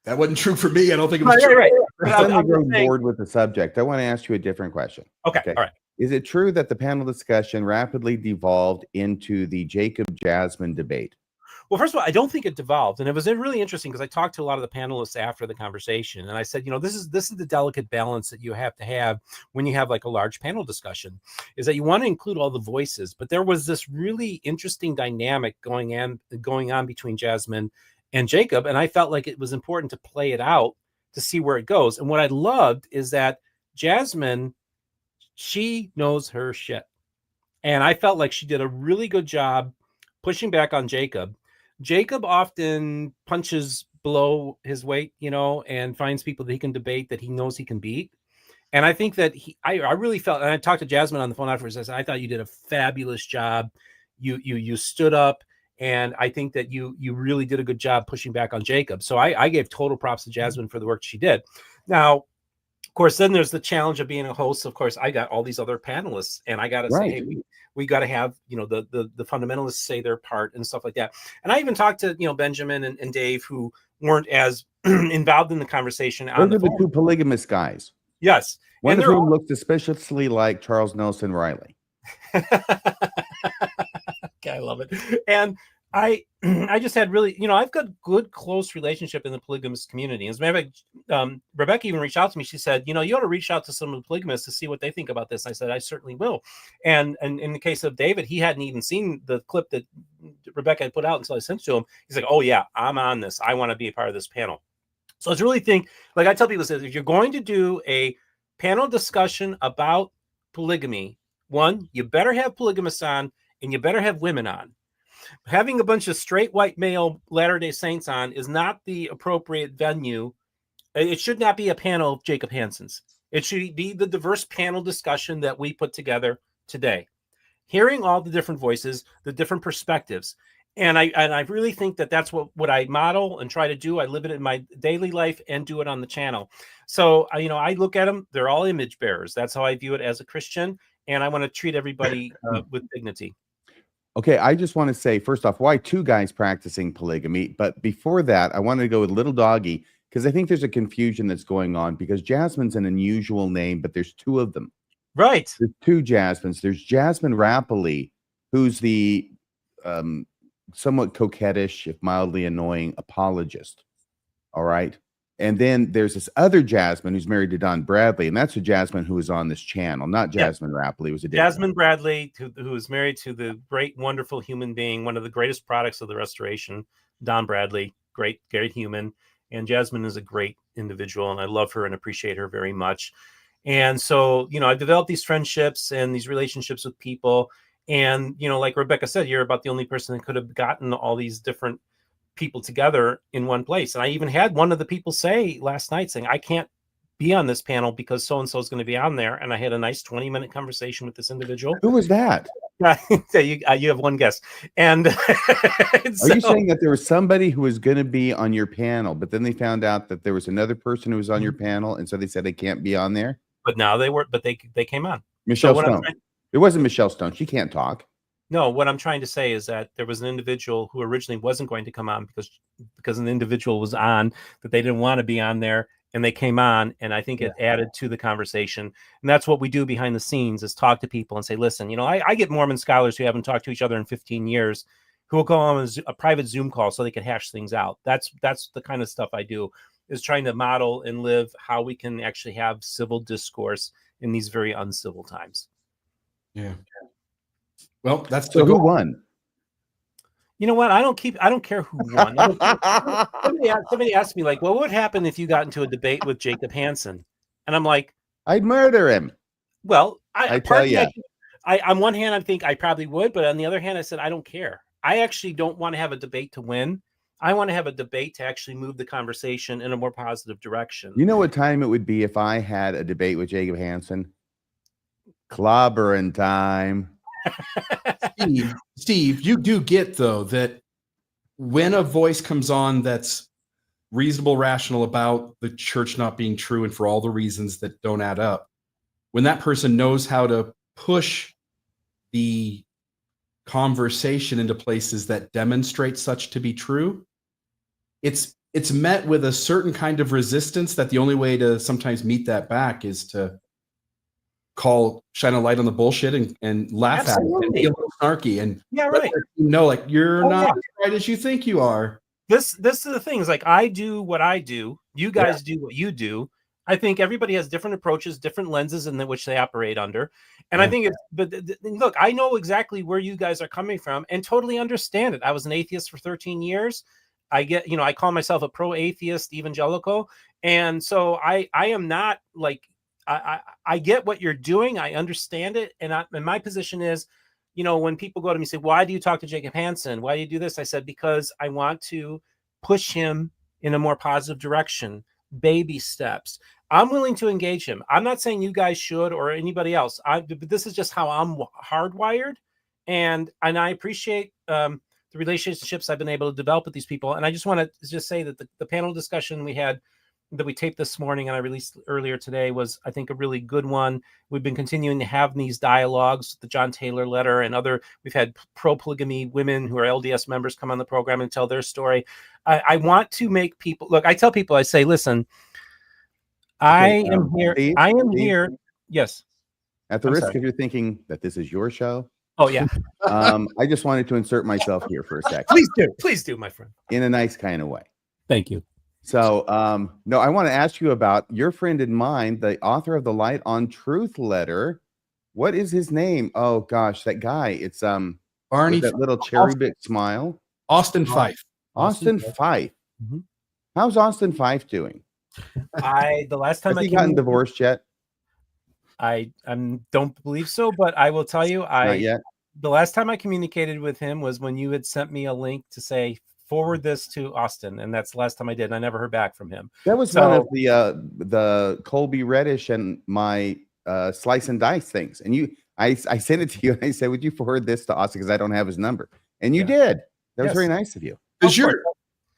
that wasn't true for me. I don't think it was true. Right. For I'm some just saying- bored with the subject, I want to ask you a different question. Okay. All right. Is it true that the panel discussion rapidly devolved into the Jacob Jasmine debate? Well, first of all, I don't think it devolved, and it was really interesting because I talked to a lot of the panelists after the conversation, and I said, this is the delicate balance that you have to have when you have like a large panel discussion, is that you want to include all the voices, but there was this really interesting dynamic going on between Jasmine and Jacob, and I felt like it was important to play it out to see where it goes. And what I loved is that Jasmine, she knows her shit, and I felt like she did a really good job pushing back on Jacob. Jacob often punches below his weight, and finds people that he can debate, that he knows he can beat. And I think that I really felt, and I talked to Jasmine on the phone afterwards. I said, I thought you did a fabulous job. You stood up, and I think that you really did a good job pushing back on Jacob. So I gave total props to Jasmine for the work she did. Now, of course, then there's the challenge of being a host. Of course, I got all these other panelists, and I got to say, hey, we got to have, the fundamentalists say their part and stuff like that. And I even talked to, Benjamin and Dave, who weren't as involved in the conveison. Those are the two polygamous guys. Yes. One of whom looked suspiciously like Charles Nelson Riley. Okay, I love it. And I just had really, I've got good, close relationship in the polygamous community. As a matter of fact, Rebecca even reached out to me. She said, you ought to reach out to some of the polygamists to see what they think about this. I said, I certainly will. And in the case of David, he hadn't even seen the clip that Rebecca had put out until I sent it to him. He's like, oh yeah, I'm on this. I want to be a part of this panel. So I really think, like I tell people, if you're going to do a panel discussion about polygamy, one, you better have polygamists on, and you better have women on. Having a bunch of straight white male Latter-day Saints on is not the appropriate venue. It should not be a panel of Jacob Hansons. It should be the diverse panel discussion that we put together today. Hearing all the different voices, the different perspectives. And I really think that that's what I model and try to do. I live it in my daily life and do it on the channel. So, I look at them. They're all image bearers. That's how I view it as a Christian. And I want to treat everybody with dignity. Okay, I just want to say, first off, why two guys practicing polygamy? But before that, I wanted to go with Little Doggy, because I think there's a confusion that's going on, because Jasmine's an unusual name, but there's two of them. Right. There's two Jasmines. There's Jasmine Rappley, who's the somewhat coquettish, if mildly annoying, apologist. All right. And then there's this other Jasmine who's married to Don Bradley, and that's a Jasmine who is on this channel, not Jasmine Rappley. It was a Jasmine Bradley, who is married to the great, wonderful human being, one of the greatest products of the Restoration, Don Bradley, great human. And Jasmine is a great individual, and I love her and appreciate her very much. And so, I've developed these friendships and these relationships with people. And, like Rebecca said, you're about the only person that could have gotten all these different people together in one place. And I even had one of the people say last night, saying, I can't be on this panel because so-and-so is going to be on there. And I had a nice 20-minute conversation with this individual. Who was that? You have one guess. And are you saying that there was somebody who was going to be on your panel, but then they found out that there was another person who was on your panel, and so they said they can't be on there? But now they were, but they came on. Michelle Stone. It wasn't Michelle Stone. She can't talk. No, what I'm trying to say is that there was an individual who originally wasn't going to come on because an individual was on that they didn't want to be on there, and they came on, and I think it added to the conversation. And that's what we do behind the scenes, is talk to people and say, listen, I get Mormon scholars who haven't talked to each other in 15 years who will go on a private Zoom call so they can hash things out. That's the kind of stuff I do, is trying to model and live how we can actually have civil discourse in these very uncivil times. Yeah. Well, that's So the who goal. won? You know what? I don't care who won. Somebody asked me, like, well, what would happen if you got into a debate with Jacob Hansen? And I'm like, I'd murder him. well, I tell ya. on one hand, I think I probably would, but on the other hand, I said, I don't care. I actually don't want to have a debate to win. I want to have a debate to actually move the conversation in a more positive direction. You know what time it would be if I had a debate with Jacob Hansen? Clobbering time. Steve, you do get, though, that when a voice comes on that's reasonable, rational about the church not being true and for all the reasons that don't add up, when that person knows how to push the conversation into places that demonstrate such to be true, it's met with a certain kind of resistance that the only way to sometimes meet that back is to shine a light on the bullshit and laugh at it and be a little snarky and right. Like you're not as right as you think you are. This is the thing. Is like, I do what I do, you guys do what you do. I think everybody has different approaches, different lenses in which they operate under. And I think look, I know exactly where you guys are coming from and totally understand it. I was an atheist for 13 years. I get, I call myself a pro-atheist evangelical. And so I am not like, I get what you're doing. I understand it. And my position is, when people go to me and say, why do you talk to Jacob Hansen? Why do you do this? I said, because I want to push him in a more positive direction, baby steps. I'm willing to engage him. I'm not saying you guys should or anybody else. But this is just how I'm hardwired. And I appreciate the relationships I've been able to develop with these people. And I just want to just say that the panel discussion we had that we taped this morning and I released earlier today was, I think, a really good one. We've been continuing to have these dialogues, the John Taylor letter and we've had pro-polygamy women who are LDS members come on the program and tell their story. I want to make people, look, I tell people, I say, listen, I am here. Here. Yes. At the risk of you thinking that this is your show. Oh, yeah. I just wanted to insert myself here for a second. Please do, my friend. In a nice kind of way. Thank you. So, no, I want to ask you about your friend in mine, the author of the Light on Truth letter. What is his name? Oh gosh, that guy. It's Barney, that little cherry bit smile. Austin Fife. Austin Fife. Mm-hmm. How's Austin Fife doing? The last time has he gotten divorced yet? I don't believe so, but I will tell you, Not yet. The last time I communicated with him was when you had sent me a link to say, forward this to Austin, and that's the last time I did, and I never heard back from him. That was one of the Colby Reddish and my slice and dice things. And I sent it to you, and I said, would you forward this to Austin, because I don't have his number? And you did. That was very nice of you.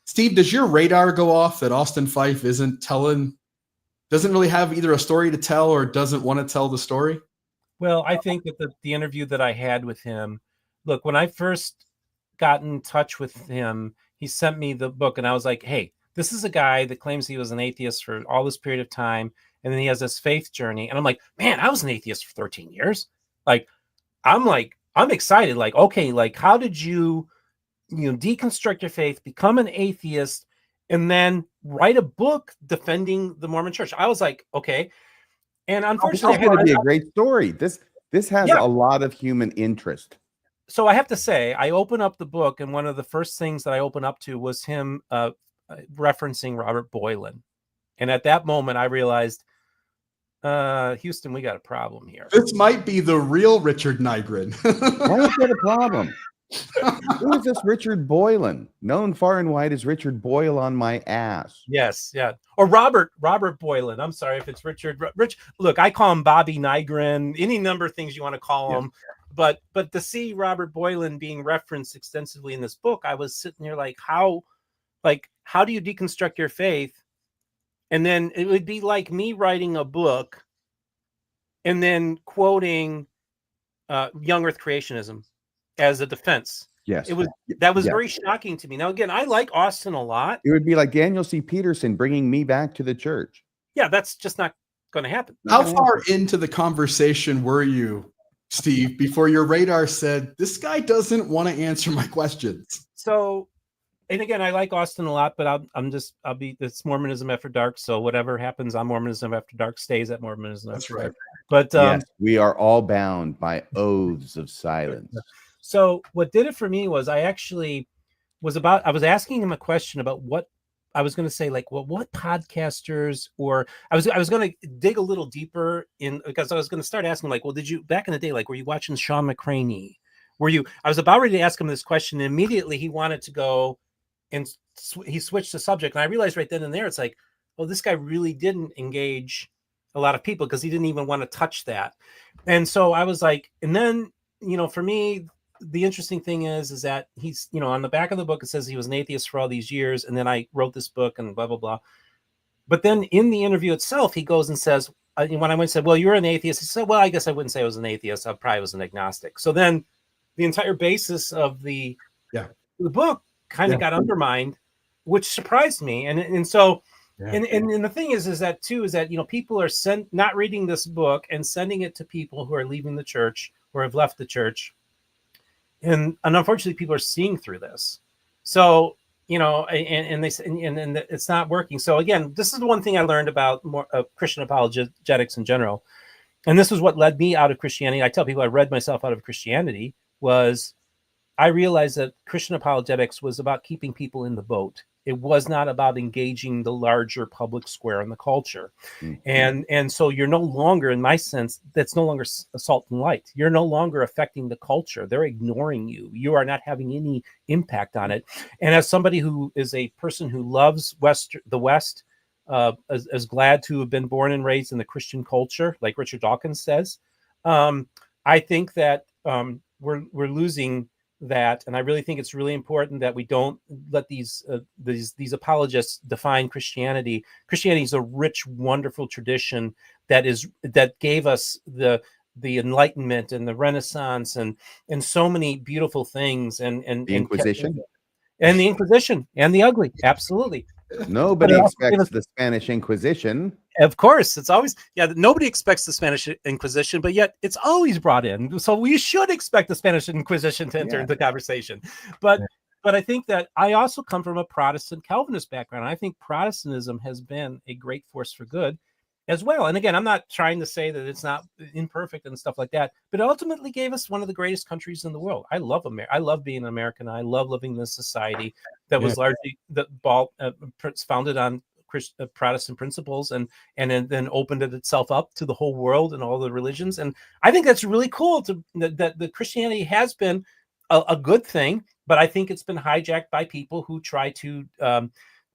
Steve, does your radar go off that Austin Fife doesn't really have either a story to tell or doesn't want to tell the story? Well, I think that the interview that I had with him, look, when I first got in touch with him, he sent me the book, and I was like, hey, this is a guy that claims he was an atheist for all this period of time, and then he has this faith journey. And I'm like, man, I was an atheist for 13 years. I'm excited. Like, okay, like, how did you deconstruct your faith, become an atheist, and then write a book defending the Mormon church? I was like, okay. And unfortunately, it's going to be a great story. This has a lot of human interest. So I have to say, I open up the book, and one of the first things that I open up to was him referencing Robert Boylan. And at that moment, I realized, Houston, we got a problem here. This might be the real Richard Nygren. Why is that a problem? Who is this Richard Boylan? Known far and wide as Richard Boyle on my ass. Yes, yeah. Or Robert Boylan. I'm sorry if it's Richard. Look, I call him Bobby Nygren, any number of things you want to call him. But to see Robert Boylan being referenced extensively in this book, I was sitting here like, how do you deconstruct your faith? And then it would be like me writing a book and then quoting young Earth creationism as a defense. Yes. That was very shocking to me. Now, again, I like Austin a lot. It would be like Daniel C. Peterson bringing me back to the church. Yeah, that's just not going to happen. How far into the conversation were you, Steve, before your radar said, this guy doesn't want to answer my questions? So And again, I like Austin a lot, but I'll be it's Mormonism After Dark. So whatever happens on Mormonism After Dark stays at Mormonism That's After right. Dark. But Yes, we are all bound by oaths of silence. so what did it for me was I actually I was asking him a question about what I was going to say, like, well, what podcasters, or I was going to dig a little deeper in, because I was going to start asking, like, well, did you back in the day, like, were you watching Sean McCraney? I was about ready to ask him this question, and immediately he wanted to go and he switched the subject. And I realized right then and there, it's like, oh, this guy really didn't engage a lot of people because he didn't even want to touch that. And so I was like, and then, for me, the interesting thing is that he's, on the back of the book, it says he was an atheist for all these years. And then I wrote this book and blah, blah, blah. But then in the interview itself, he goes and says, when I went and said, well, you're an atheist. He said, well, I guess I wouldn't say I was an atheist. I probably was an agnostic. So then the entire basis of the book kind of got undermined, which surprised me. And so, and the thing is that too, is that, people are not reading this book and sending it to people who are leaving the church or have left the church. And unfortunately, people are seeing through this. So, and it's not working. So again, this is the one thing I learned about Christian apologetics in general. And this was what led me out of Christianity. I tell people I read myself out of Christianity was I realized that Christian apologetics was about keeping people in the boat. It was not about engaging the larger public square in the culture. Mm-hmm. And so you're no longer, in my sense, that's no longer salt and light. You're no longer affecting the culture. They're ignoring you. You are not having any impact on it. And as somebody who is a person who loves the West, is glad to have been born and raised in the Christian culture, like Richard Dawkins says, I think that we're losing that, and I really think it's really important that we don't let these apologists define Christianity. Christianity is a rich, wonderful tradition that gave us the Enlightenment and the Renaissance and so many beautiful things and the Inquisition and the Inquisition and the ugly. Absolutely. Nobody expects the Spanish Inquisition. Of course, it's always, nobody expects the Spanish Inquisition, but yet it's always brought in. So we should expect the Spanish Inquisition to enter into the conversation. But I think that I also come from a Protestant Calvinist background. I think Protestantism has been a great force for good as well. And again, I'm not trying to say that it's not imperfect and stuff like that, but it ultimately gave us one of the greatest countries in the world. I love America. I love being an American. I love living in this society that was largely founded on Protestant principles and then opened it itself up to the whole world and all the religions. And I think that's really cool that the Christianity has been a good thing, but I think it's been hijacked by people who try to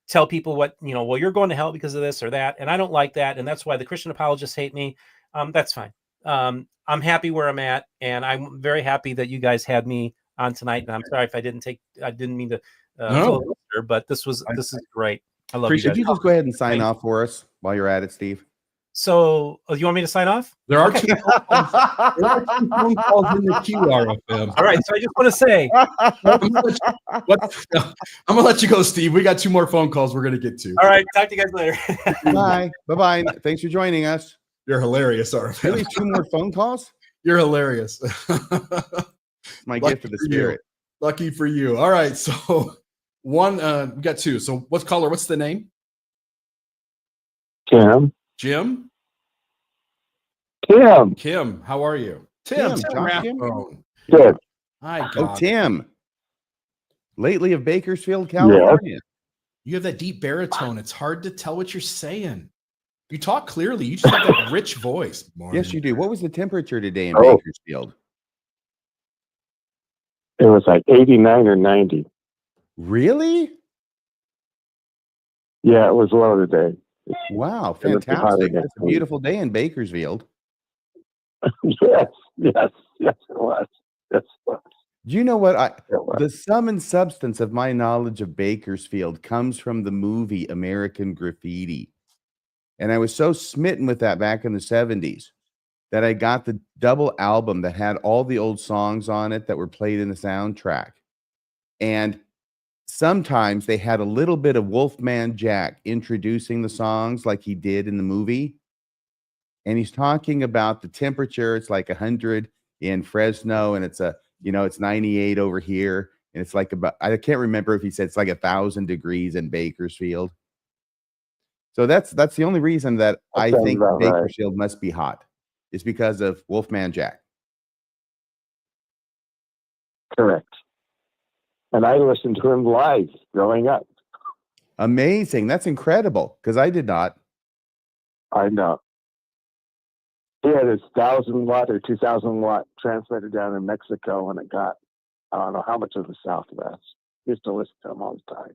tell people what, well, you're going to hell because of this or that. And I don't like that. And that's why the Christian apologists hate me. That's fine. I'm happy where I'm at. And I'm very happy that you guys had me on tonight. And I'm sorry if I didn't mean to, but this is great. I love you guys. Could you just go ahead and sign off for us while you're at it, Steve? So, you want me to sign off? There are two phone calls in the queue, RFM. All right, so I just want to say, I'm gonna let you go, Steve. We got two more phone calls we're gonna get to. All right, talk to you guys later. Bye. Thanks for joining us. You're hilarious, RFM. Really, two more phone calls? You're hilarious. My gift of the spirit. Lucky for you. All right, so we got two. So what's the name? Jim? Kim, how are you? Tim. Good. Hi, God. Oh, Tim. Lately of Bakersfield, California. You have that deep baritone. It's hard to tell what you're saying. You talk clearly. You just have that rich voice. Yes, you do. What was the temperature today in Bakersfield? It was like 89 or 90. Really? Yeah, it was low today. Wow, fantastic. It's a beautiful day in Bakersfield. Yes, it was. Yes, it was. Do you know what? The sum and substance of my knowledge of Bakersfield comes from the movie American Graffiti. And I was so smitten with that back in the 70s that I got the double album that had all the old songs on it that were played in the soundtrack. And sometimes they had a little bit of Wolfman Jack introducing the songs like he did in the movie. And he's talking about the temperature. It's like 100 in Fresno and it's 98 over here. And it's like about, I can't remember if he said it's like 1,000 degrees in Bakersfield. So that's the only reason that I sounds think about right. Bakersfield must be hot. Is because of Wolfman Jack. Correct. And I listened to him live growing up. Amazing. That's incredible. Because I did not. I know. He had his 1,000-watt or 2,000-watt transmitter down in Mexico, and it got, I don't know how much of the Southwest. Used to listen to him all the time.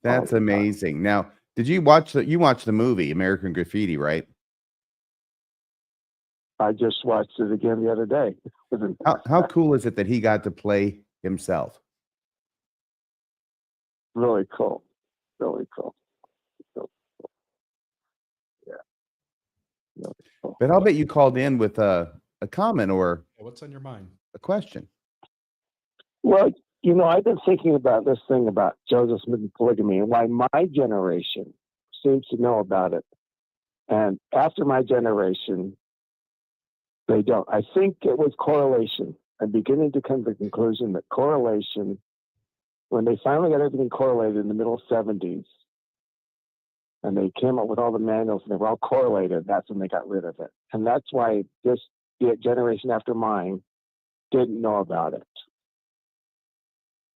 That's amazing. Now, did you watch the movie American Graffiti, right? I just watched it again the other day. How cool is it that he got to play himself? Really cool. Really cool. Really cool. Yeah. Really cool. But I'll bet you called in with a comment or What's on your mind? a question. Well, I've been thinking about this thing about Joseph Smith and polygamy and why my generation seems to know about it. And after my generation, they don't. I think it was correlation. I'm beginning to come to the conclusion that correlation, when they finally got everything correlated in the middle 70s, and they came up with all the manuals and they were all correlated, that's when they got rid of it. And that's why the generation after mine didn't know about it.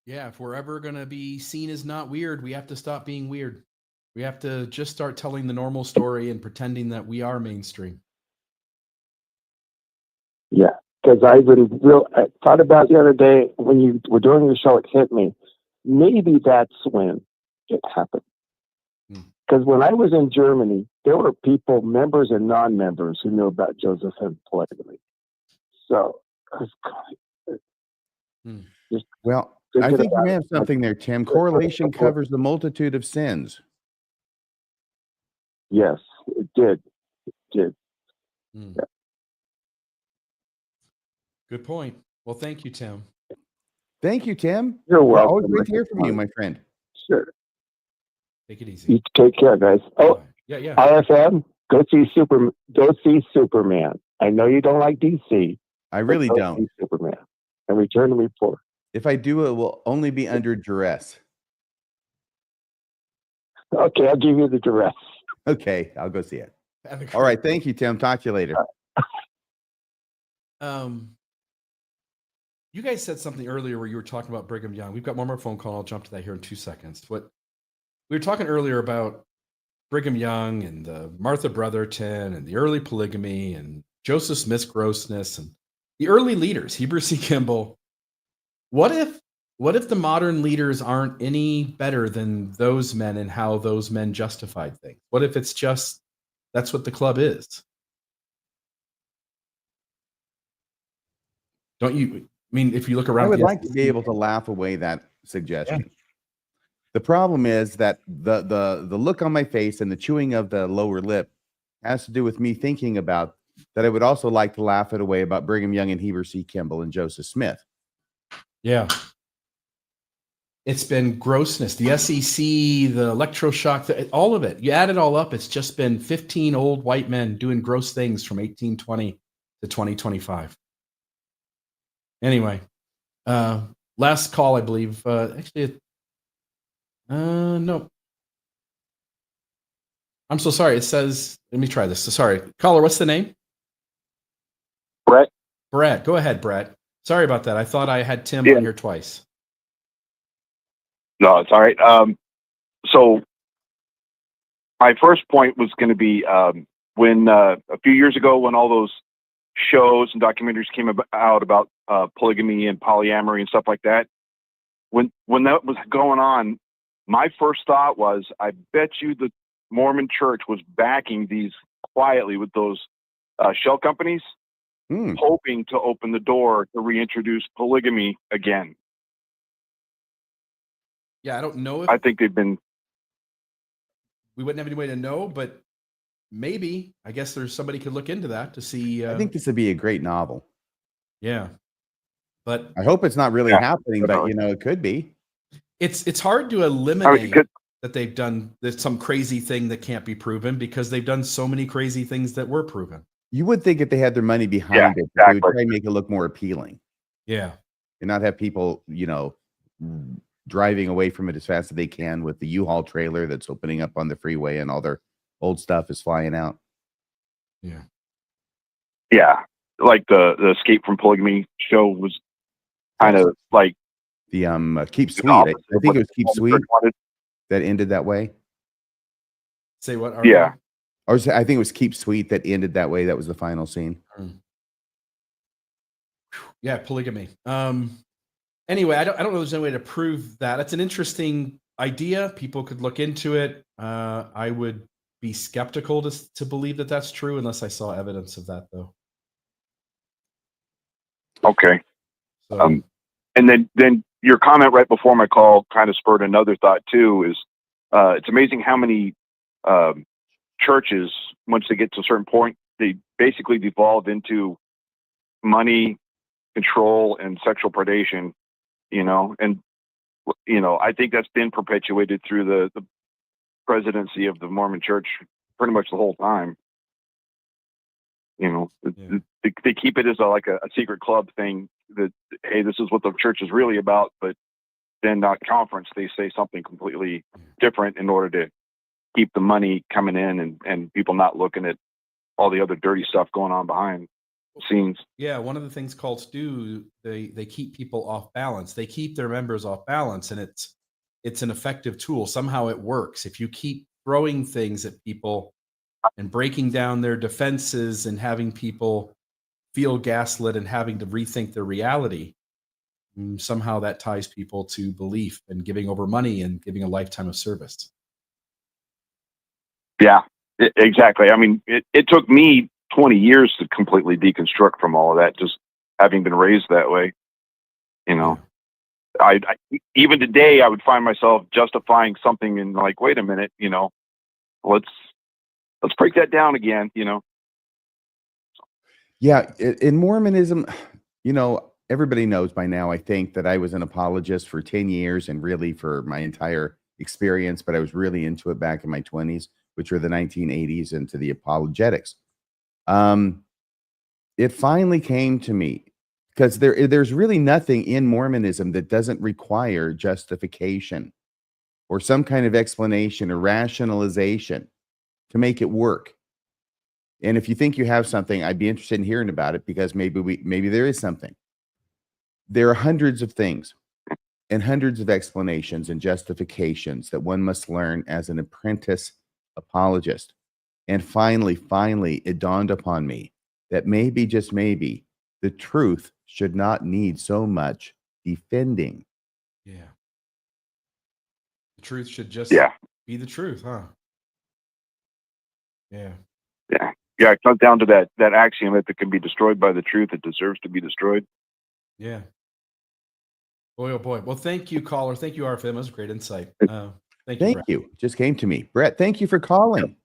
Yeah, if we're ever going to be seen as not weird, we have to stop being weird. We have to just start telling the normal story and pretending that we are mainstream. Yeah, because I thought about the other day when you were doing the show, it hit me. Maybe that's when it happened. Because when I was in Germany, there were people, members and non-members, who knew about Joseph and polygamy. So, well, I think you may have something there, Tim. Correlation covers the multitude of sins. Yes, it did. It did. Yeah. Good point. Well, thank you, Tim. Thank you, Tim. You're welcome. Always great to hear from you, my friend. Sure. Take it easy. You take care, guys. Oh, yeah. RFM, go see Superman. I know you don't like DC. I really don't. See Superman and return the report. If I do, it will only be under duress. Okay, I'll give you the duress. Okay, I'll go see it. All right, thank you, Tim. Talk to you later. You guys said something earlier where you were talking about Brigham Young. We've got one more phone call. I'll jump to that here in 2 seconds. What we were talking earlier about Brigham Young and the Martha Brotherton and the early polygamy and Joseph Smith's grossness and the early leaders, Heber C. Kimball. What if the modern leaders aren't any better than those men and how those men justified things? What if it's just that's what the club is? Don't you? I mean, if you look around, I would like to be able to laugh away that suggestion. Yeah. The problem is that the look on my face and the chewing of the lower lip has to do with me thinking about that. I would also like to laugh it away about Brigham Young and Heber C. Kimball and Joseph Smith. Yeah. It's been grossness, the SEC, the electroshock, all of it. You add it all up, it's just been 15 old white men doing gross things from 1820 to 2025. Anyway, last call, I believe. Actually, no. I'm so sorry. It says, let me try this. So sorry. Caller, what's the name? Brett. Brett. Go ahead, Brett. Sorry about that. I thought I had Tim on here twice. No, it's all right. So my first point was going to be when a few years ago, when all those shows and documentaries came out about polygamy and polyamory and stuff like that, when that was going on, my first thought was, I bet you the Mormon Church was backing these quietly with those shell companies, hoping to open the door to reintroduce polygamy again. Yeah, I don't know if I think they've been. We wouldn't have any way to know, but maybe. I guess there's somebody could look into that to see. I think this would be a great novel. Yeah, but I hope it's not really happening, but it could be. It's hard to eliminate that they've done some crazy thing that can't be proven because they've done so many crazy things that were proven. You would think if they had their money behind it, they would try and make it look more appealing. Yeah, and not have people, driving away from it as fast as they can with the U-Haul trailer that's opening up on the freeway, and all their old stuff is flying out. Yeah. Yeah. Like the Escape from Polygamy show was kind of like The Keep the Sweet. I opposite of think what it was the Keep Mormon Sweet Church wanted. that ended that way. Say what? Yeah. Or I think it was Keep Sweet that ended that way. That was the final scene. Yeah, polygamy. Anyway, I don't know if there's any way to prove that. It's an interesting idea. People could look into it. I would be skeptical to believe that that's true unless I saw evidence of that, though. Okay. So, And then your comment right before my call kind of spurred another thought too. Is it's amazing how many churches, once they get to a certain point, they basically devolve into money, control, and sexual predation. And I think that's been perpetuated through the presidency of the Mormon Church pretty much the whole time. They keep it as like a secret club thing that, hey, this is what the church is really about, but then at conference they say something completely different in order to keep the money coming in and people not looking at all the other dirty stuff going on behind the scenes. yeah, one of the things cults do, they keep people off balance. They keep their members off balance, and it's an effective tool. Somehow it works. If you keep throwing things at people and breaking down their defenses and having people feel gaslit and having to rethink their reality, somehow that ties people to belief and giving over money and giving a lifetime of service. Yeah, exactly. I mean, it took me 20 years to completely deconstruct from all of that, just having been raised that way. I even today I would find myself justifying something and like, wait a minute, let's break that down again. Yeah, in Mormonism, everybody knows by now, I think, that I was an apologist for 10 years and really for my entire experience, but I was really into it back in my 20s, which were the 1980s, into the apologetics. It finally came to me because there's really nothing in Mormonism that doesn't require justification or some kind of explanation or rationalization to make it work. And if you think you have something, I'd be interested in hearing about it, because maybe there is something. There are hundreds of things and hundreds of explanations and justifications that one must learn as an apprentice apologist. And finally, it dawned upon me that maybe, just maybe, the truth should not need so much defending. Yeah. The truth should just be the truth, huh? Yeah. Yeah, it comes down to that axiom: if it can be destroyed by the truth, it deserves to be destroyed. Yeah. Boy, oh boy. Well, thank you, caller. Thank you, RFM. That was great insight. Thank you. Thank Brett. you. Just came to me. Brett, thank you for calling.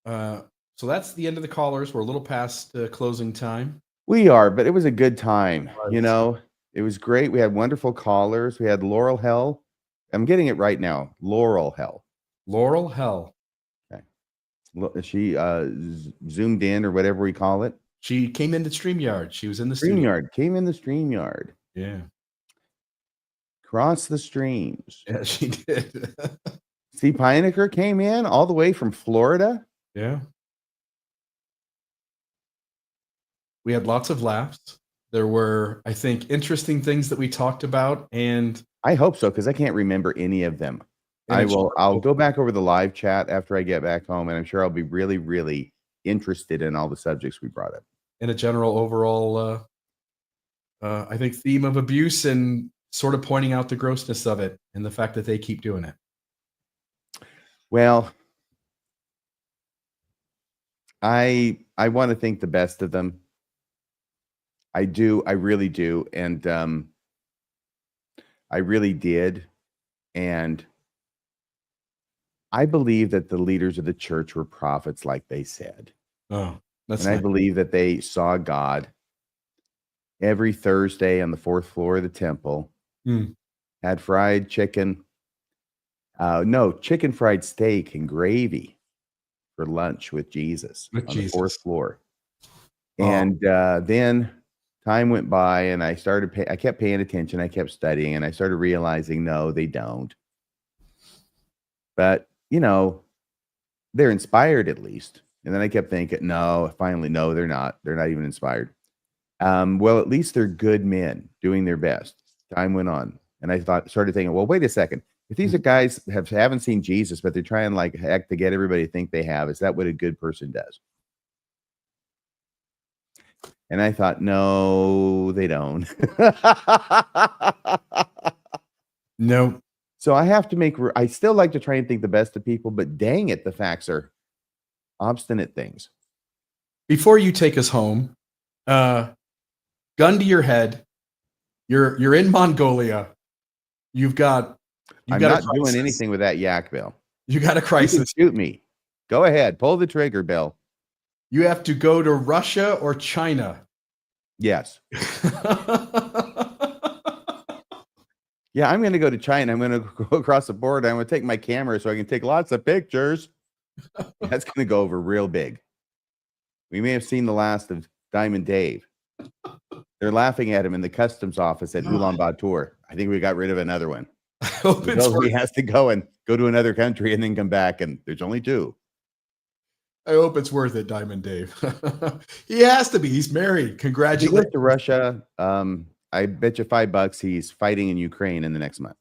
So that's the end of the callers. We're a little past closing time. We are, but it was a good time. It was great. We had wonderful callers. We had Laurel Hell. I'm getting it right now. Laurel Hell. Laurel Hell. Okay. She zoomed in, or whatever we call it. She came into StreamYard. She was in the studio. Came in the StreamYard. Yeah. Cross the streams. Yeah, she did. See, Pinegar came in all the way from Florida. Yeah. We had lots of laughs. There were, I think, interesting things that we talked about, and I hope so, because I can't remember any of them. I'll go back over the live chat after I get back home, and I'm sure I'll be really, really interested in all the subjects we brought up. In a general overall, I think, theme of abuse, and sort of pointing out the grossness of it and the fact that they keep doing it. Well, I want to think the best of them. I do. I really do. And I really did. And I believe that the leaders of the church were prophets, like they said. Oh, that's and nice. I believe that they saw God every Thursday on the 4th floor of the temple. Had fried chicken. Chicken fried steak and gravy for lunch with Jesus on the 4th floor. And then time went by and I kept paying attention. I kept studying and I started realizing, no, they don't. But, they're inspired at least. And then I kept thinking, no, finally, no, they're not. They're not even inspired. Well, at least they're good men doing their best. Time went on. And I started thinking, well, wait a second. If these are guys haven't seen Jesus, but they're trying like heck to get everybody to think they have, is that what a good person does? And I thought, no, they don't. No. So I have to I still like to try and think the best of people, but dang it, the facts are obstinate things. Before you take us home, gun to your head. You're in Mongolia. I'm not doing anything with that yak, Bill. You got a crisis. Shoot me. Go ahead. Pull the trigger, Bill. You have to go to Russia or China. Yes. Yeah, I'm going to go to China. I'm going to go across the border. I'm going to take my camera so I can take lots of pictures. That's going to go over real big. We may have seen the last of Diamond Dave. They're laughing at him in the customs office at Ulaanbaatar. I think we got rid of another one. He has to go to another country and then come back, and there's only 2. I hope it's worth it, Diamond Dave. He has to be. He's married. Congratulations. He went to Russia. I bet you $5 he's fighting in Ukraine in the next month.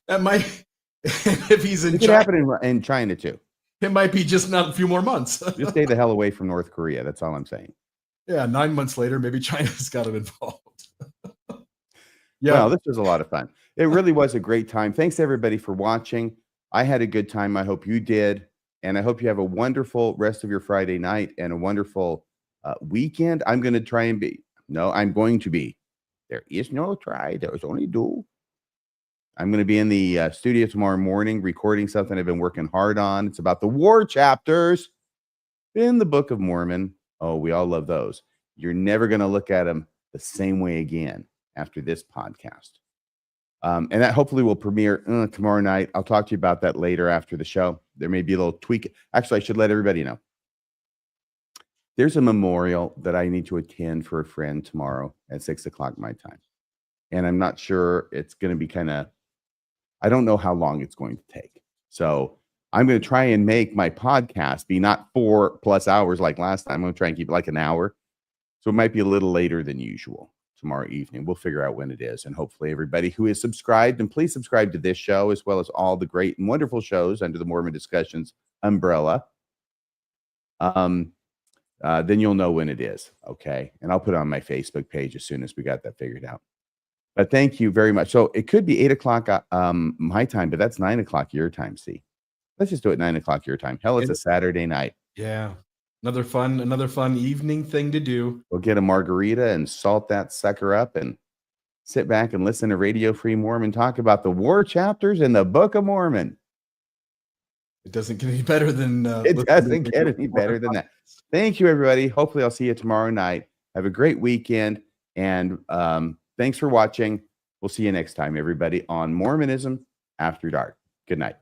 That might, if he's in It could China, happen in China too. it might be just not a few more months. Just stay the hell away from North Korea. That's all I'm saying. Yeah, 9 months later, maybe China's got it involved. Yeah, Well, this was a lot of fun. It really was a great time. Thanks everybody for watching. I had a good time. I hope you did. And I hope you have a wonderful rest of your Friday night and a wonderful weekend. I'm going to try and be. No, I'm going to be. There is no try. There is only do. I'm going to be in the studio tomorrow morning recording something I've been working hard on. It's about the war chapters in the Book of Mormon. Oh, we all love those. You're never going to look at them the same way again after this podcast. And that hopefully will premiere tomorrow night. I'll talk to you about that later after the show. There may be a little tweak. Actually, I should let everybody know. There's a memorial that I need to attend for a friend tomorrow at 6:00 my time. And I'm not sure it's going to be I don't know how long it's going to take. So I'm going to try and make my podcast be not 4+ hours like last time. I'm going to try and keep it like an hour. So it might be a little later than usual tomorrow evening. We'll figure out when it is. And hopefully everybody who is subscribed, and please subscribe to this show as well as all the great and wonderful shows under the Mormon Discussions umbrella. Then you'll know when it is. Okay. And I'll put it on my Facebook page as soon as we got that figured out. But thank you very much. So it could be 8:00 my time, but that's 9:00 your time. See, let's just do it 9:00 your time. Hell, it's a Saturday night. Yeah. Another fun evening thing to do. We'll get a margarita and salt that sucker up and sit back and listen to Radio Free Mormon talk about the war chapters in the Book of Mormon. It doesn't get any better than it doesn't get any better than that. Thank you, everybody. Hopefully I'll see you tomorrow night. Have a great weekend. And thanks for watching. We'll see you next time, everybody, on Mormonism After Dark. Good night.